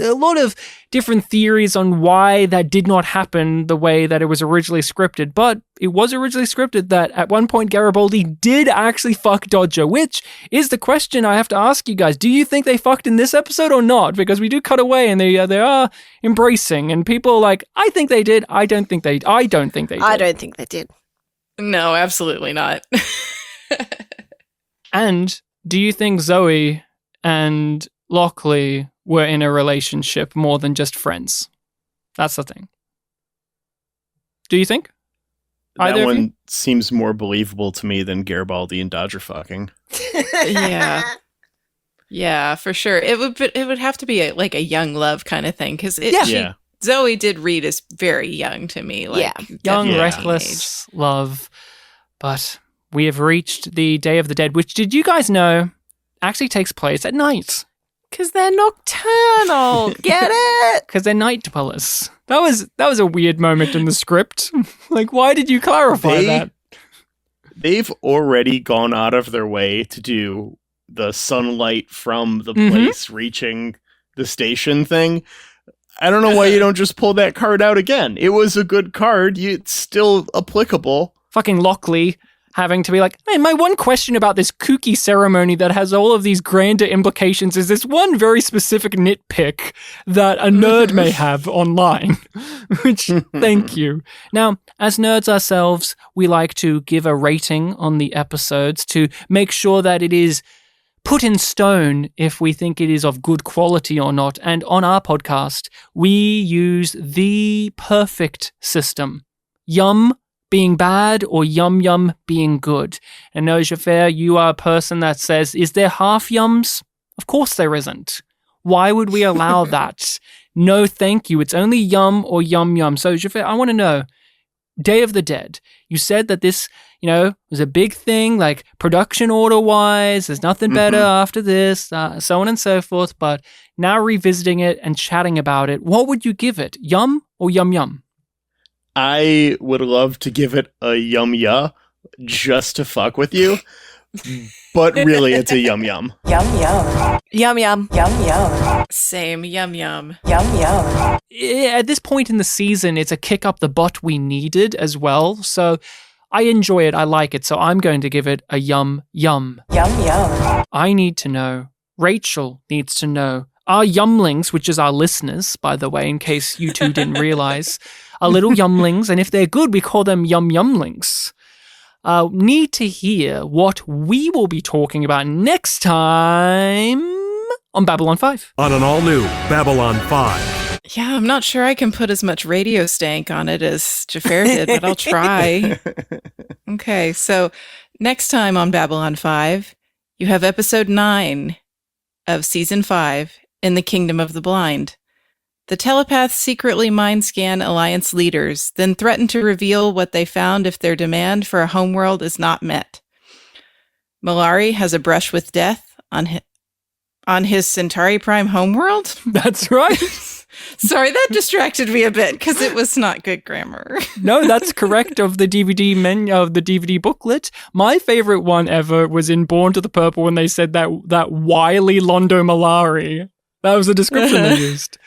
Speaker 1: a lot of different theories on why that did not happen the way that it was originally scripted. But it was originally scripted that at one point Garibaldi did actually fuck Dodger, which is the question I have to ask you guys. Do you think they fucked in this episode or not? Because we do cut away and they are embracing, and people are like, I think they did. I don't think they did.
Speaker 2: I don't think they did.
Speaker 4: No, absolutely not.
Speaker 1: And do you think Zoe and Lockley were in a relationship more than just friends? That's the thing. Do you think?
Speaker 3: That one seems more believable to me than Garibaldi and Dodger fucking.
Speaker 4: Yeah, for sure. It would have to be like a young love kind of thing, because Zoe did read as very young to me.
Speaker 1: Young, reckless love. But we have reached the Day of the Dead, which, did you guys know, actually takes place at night?
Speaker 2: Because they're nocturnal. Get it?
Speaker 1: Because they're night dwellers. That was a weird moment in the script. Like, why did you clarify that?
Speaker 3: They've already gone out of their way to do the sunlight from the place reaching the station thing. I don't know why you don't just pull that card out again. It was a good card. It's still applicable.
Speaker 1: Fucking Lockley having to be like, hey, my one question about this kooky ceremony that has all of these grander implications is this one very specific nitpick that a nerd may have online. Which, thank you. Now, as nerds ourselves, we like to give a rating on the episodes to make sure that it is put in stone if we think it is of good quality or not. And on our podcast, we use the perfect system. Yum being bad or yum being good. And no, Xhafer, you are a person that says, is there half yums? Of course there isn't. Why would we allow that? No, thank you. It's only yum or yum. So Xhafer, I want to know, Day of the Dead, you said that this, was a big thing, like production order wise, there's nothing better after this, so on and so forth. But now revisiting it and chatting about it, what would you give it? Yum or yum?
Speaker 3: I would love to give it a yum just to fuck with you. But really, it's a yum.
Speaker 2: Yum. Yum.
Speaker 4: Same. Yum.
Speaker 1: Yeah, at this point in the season, it's a kick up the butt we needed as well. So I enjoy it. I like it. So I'm going to give it a yum. I need to know. Rachel needs to know. Our yumlings, which is our listeners, by the way, in case you two didn't realize, are little yumlings. And if they're good, we call them yumlings. Need to hear what we will be talking about next time on Babylon 5.
Speaker 13: On an all-new Babylon 5.
Speaker 4: Yeah, I'm not sure I can put as much radio stank on it as Xhafer did, but I'll try. Okay, so next time on Babylon 5, you have episode 9 of season 5, In the Kingdom of the Blind. The telepaths secretly mind scan Alliance leaders, then threaten to reveal what they found if their demand for a homeworld is not met. Malari has a brush with death on his Centauri Prime homeworld?
Speaker 1: That's right.
Speaker 4: Sorry, that distracted me a bit because it was not good grammar.
Speaker 1: No, that's correct of the DVD menu of the DVD booklet. My favorite one ever was in Born to the Purple when they said that wily Londo Malari. That was the description they used.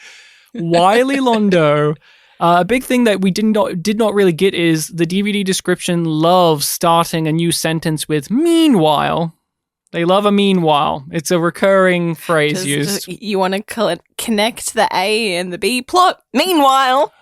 Speaker 1: Wily Londo. A big thing that we did not really get is the DVD description loves starting a new sentence with meanwhile. They love a meanwhile. It's a recurring phrase used.
Speaker 2: You want to connect the A and the B plot. Meanwhile,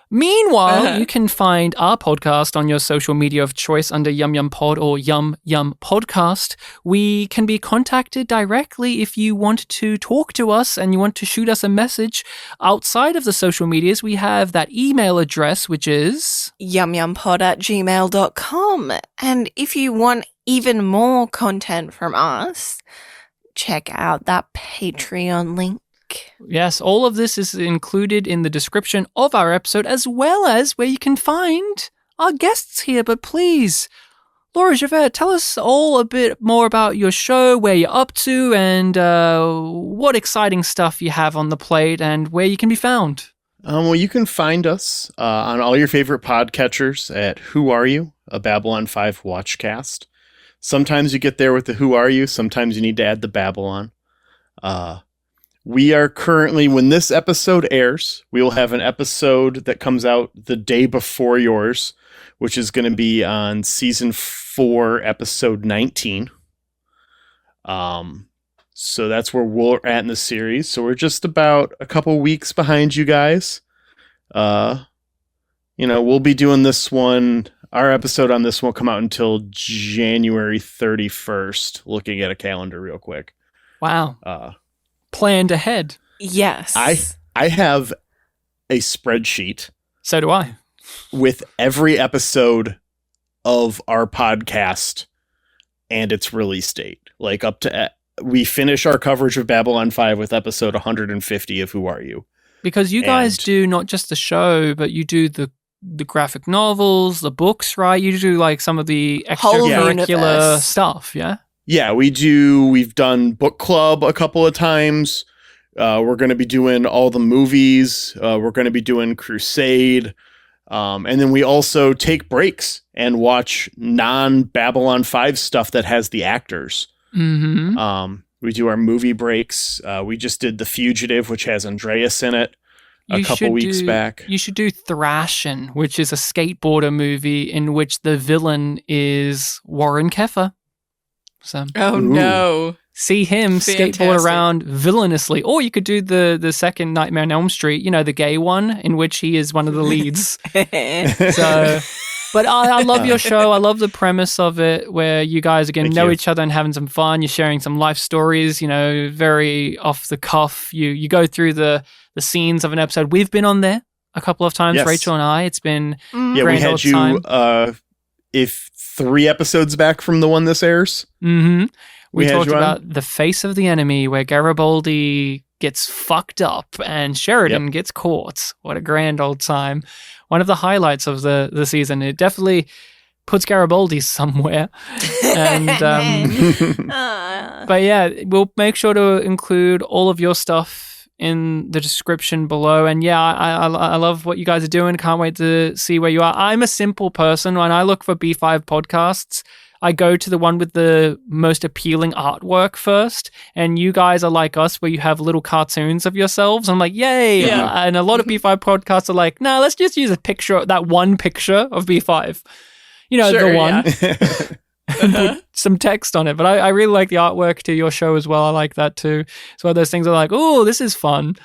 Speaker 1: you can find our podcast on your social media of choice under YumYumPod or YumYumPodcast. We can be contacted directly if you want to talk to us and you want to shoot us a message. Outside of the social medias, we have that email address, which is
Speaker 2: yumyumpod@gmail.com. And if you want even more content from us, check out that Patreon link.
Speaker 1: Yes, all of this is included in the description of our episode, as well as where you can find our guests here. But please, Laura Xhafer, tell us all a bit more about your show, where you're up to, and what exciting stuff you have on the plate, and where you can be found.
Speaker 3: Well, you can find us on all your favorite podcatchers at Who Are You? A Babylon 5 Watchcast. Sometimes you get there with the who are you. Sometimes you need to add the Babylon. We are currently, when this episode airs, we will have an episode that comes out the day before yours, which is going to be on season 4, episode 19. So that's where we're at in the series. So we're just about a couple weeks behind you guys. We'll be doing this one. Our episode on this won't come out until January 31st. Looking at a calendar real quick.
Speaker 1: Wow. Planned ahead.
Speaker 2: Yes.
Speaker 3: I have a spreadsheet.
Speaker 1: So do I.
Speaker 3: With every episode of our podcast and its release date. Like up to we finish our coverage of Babylon 5 with episode 150 of Who Are You?
Speaker 1: Because you guys do not just the show, but you do the graphic novels, the books, right? You do like some of the extracurricular stuff, yeah? Yeah, we do. We've done book club a couple of times. We're going to be doing all the movies. We're going to be doing Crusade. And then we also take breaks and watch non-Babylon 5 stuff that has the actors. Mm-hmm. We do our movie breaks. We just did The Fugitive, which has Andreas in it a couple weeks back. You should do Thrashin', which is a skateboarder movie in which the villain is Warren Xhafer. So,
Speaker 4: no.
Speaker 1: See him skateboard around villainously. Or you could do the second Nightmare on Elm Street, the gay one, in which he is one of the leads. But I love your show. I love the premise of it, where you guys are know each other and having some fun. You're sharing some life stories, very off the cuff. You go through the scenes of an episode. We've been on there a couple of times, yes. Rachel and I. It's been
Speaker 3: we had you if 3 episodes back from the one this airs.
Speaker 1: Mm-hmm. We talked about The Face of the Enemy, where Garibaldi gets fucked up and Sheridan gets caught. What a grand old time. One of the highlights of the season. It definitely puts Garibaldi somewhere. And but yeah, we'll make sure to include all of your stuff in the description below. And yeah, I love what you guys are doing. Can't wait to see where you are. I'm a simple person. When I look for B5 podcasts, I go to the one with the most appealing artwork first, and you guys are like us, where you have little cartoons of yourselves. I'm like, yay! Yeah. And a lot of B5 podcasts are like, nah, let's just use a picture, that one picture of B5. The one. And put some text on it. But I really like the artwork to your show as well. I like that too. It's one of those things are like, oh, this is fun.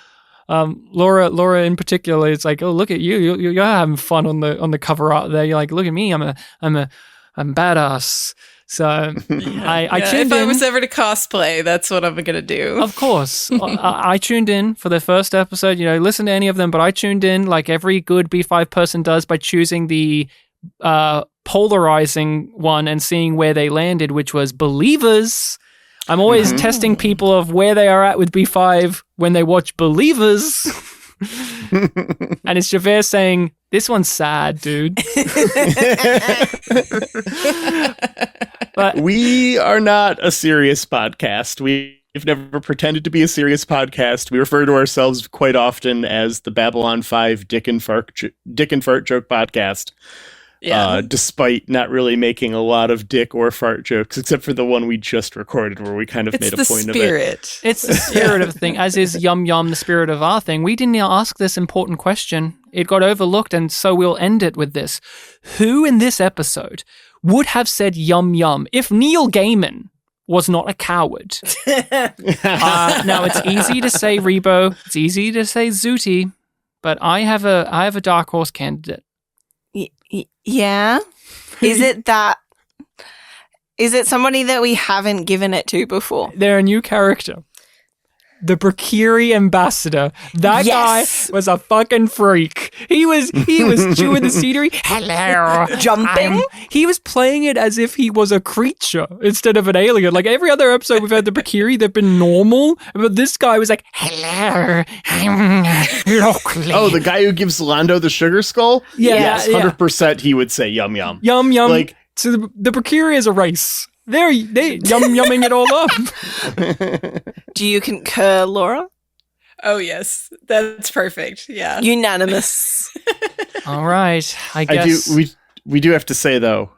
Speaker 1: Laura in particular, it's like, oh, look at you. You're having fun on the cover art there. You're like, look at me. I'm badass. So I tuned in.
Speaker 4: If I was ever to cosplay, that's what I'm going to do.
Speaker 1: Of course. I tuned in for the first episode, listen to any of them, but I tuned in like every good B5 person does by choosing the polarizing one and seeing where they landed, which was Believers. I'm always testing people of where they are at with B5 when they watch Believers. And it's Xhafer saying, this one's sad, dude. But
Speaker 3: we are not a serious podcast. We've never pretended to be a serious podcast. We refer to ourselves quite often as the Babylon 5 Dick and Fart Joke Podcast. Yeah. Despite not really making a lot of dick or fart jokes, except for the one we just recorded where we kind of made a point of it.
Speaker 1: It's the spirit of the thing, as is Yum Yum the spirit of our thing. We didn't ask this important question. It got overlooked, and so we'll end it with this. Who in this episode would have said Yum Yum if Neil Gaiman was not a coward? Now, it's easy to say Rebo, it's easy to say Zooty, but I have a dark horse candidate.
Speaker 2: Yeah? Is it somebody that we haven't given it to before?
Speaker 1: They're a new character. The Brakiri ambassador. That guy was a fucking freak. He was chewing the scenery. Hello.
Speaker 2: Jumping.
Speaker 1: He was playing it as if he was a creature instead of an alien. Like every other episode we've had the Brakiri, they've been normal. But this guy was like, hello.
Speaker 3: Oh, the guy who gives Lando the sugar skull?
Speaker 1: Yeah.
Speaker 3: Yes, 100% he would say yum yum.
Speaker 1: Yum yum. Like, so the Brakiri is a race. They yumming it all up.
Speaker 2: Do you concur, Laura?
Speaker 4: Oh, yes. That's perfect. Yeah.
Speaker 2: Unanimous.
Speaker 1: All right. I guess.
Speaker 3: we do have to say, though,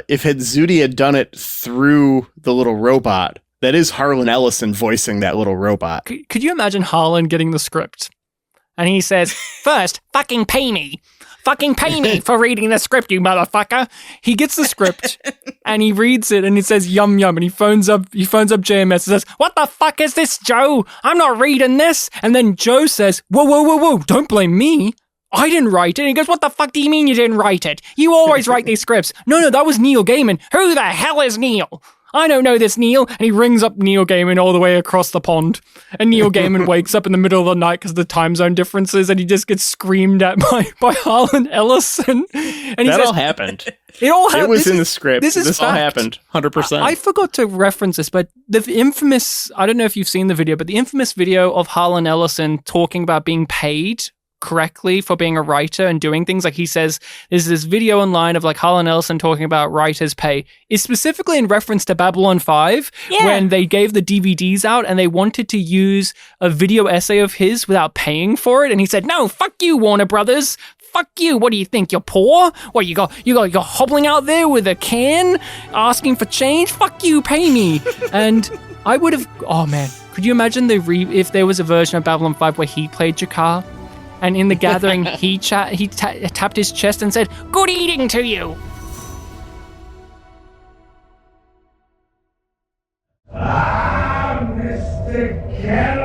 Speaker 3: if Zudi had done it through the little robot, that is Harlan Ellison voicing that little robot.
Speaker 1: Could you imagine Harlan getting the script? And he says, first, fucking pay me. Fucking pay me for reading the script, you motherfucker. He gets the script and he reads it and it says yum yum, and he phones up JMS and says, what the fuck is this, Joe? I'm not reading this. And then Joe says, whoa, don't blame me. I didn't write it. And he goes, what the fuck do you mean you didn't write it? You always write these scripts. No, that was Neil Gaiman. Who the hell is Neil? I don't know this Neil. And he rings up Neil Gaiman all the way across the pond. And Neil Gaiman wakes up in the middle of the night because of the time zone differences, and he just gets screamed at by Harlan Ellison. And he
Speaker 3: that
Speaker 1: says,
Speaker 3: all happened.
Speaker 1: It all happened.
Speaker 3: It was in the script.
Speaker 1: This
Speaker 3: all happened. 100%.
Speaker 1: I forgot to reference this, but the infamous, I don't know if you've seen the video, but the infamous video of Harlan Ellison talking about being paid correctly for being a writer and doing things, like he says there's this video online of like Harlan Ellison talking about writers' pay, is specifically in reference to Babylon 5 when they gave the DVDs out and they wanted to use a video essay of his without paying for it, and he said, no, fuck you, Warner Brothers. Fuck you. What do you think? You're poor? What, you're hobbling out there with a can asking for change? Fuck you, pay me. And I would have, oh man, could you imagine if there was a version of Babylon 5 where he played Jakar? And in the gathering, he tapped his chest and said, good eating to you.
Speaker 5: Mr. Kelly.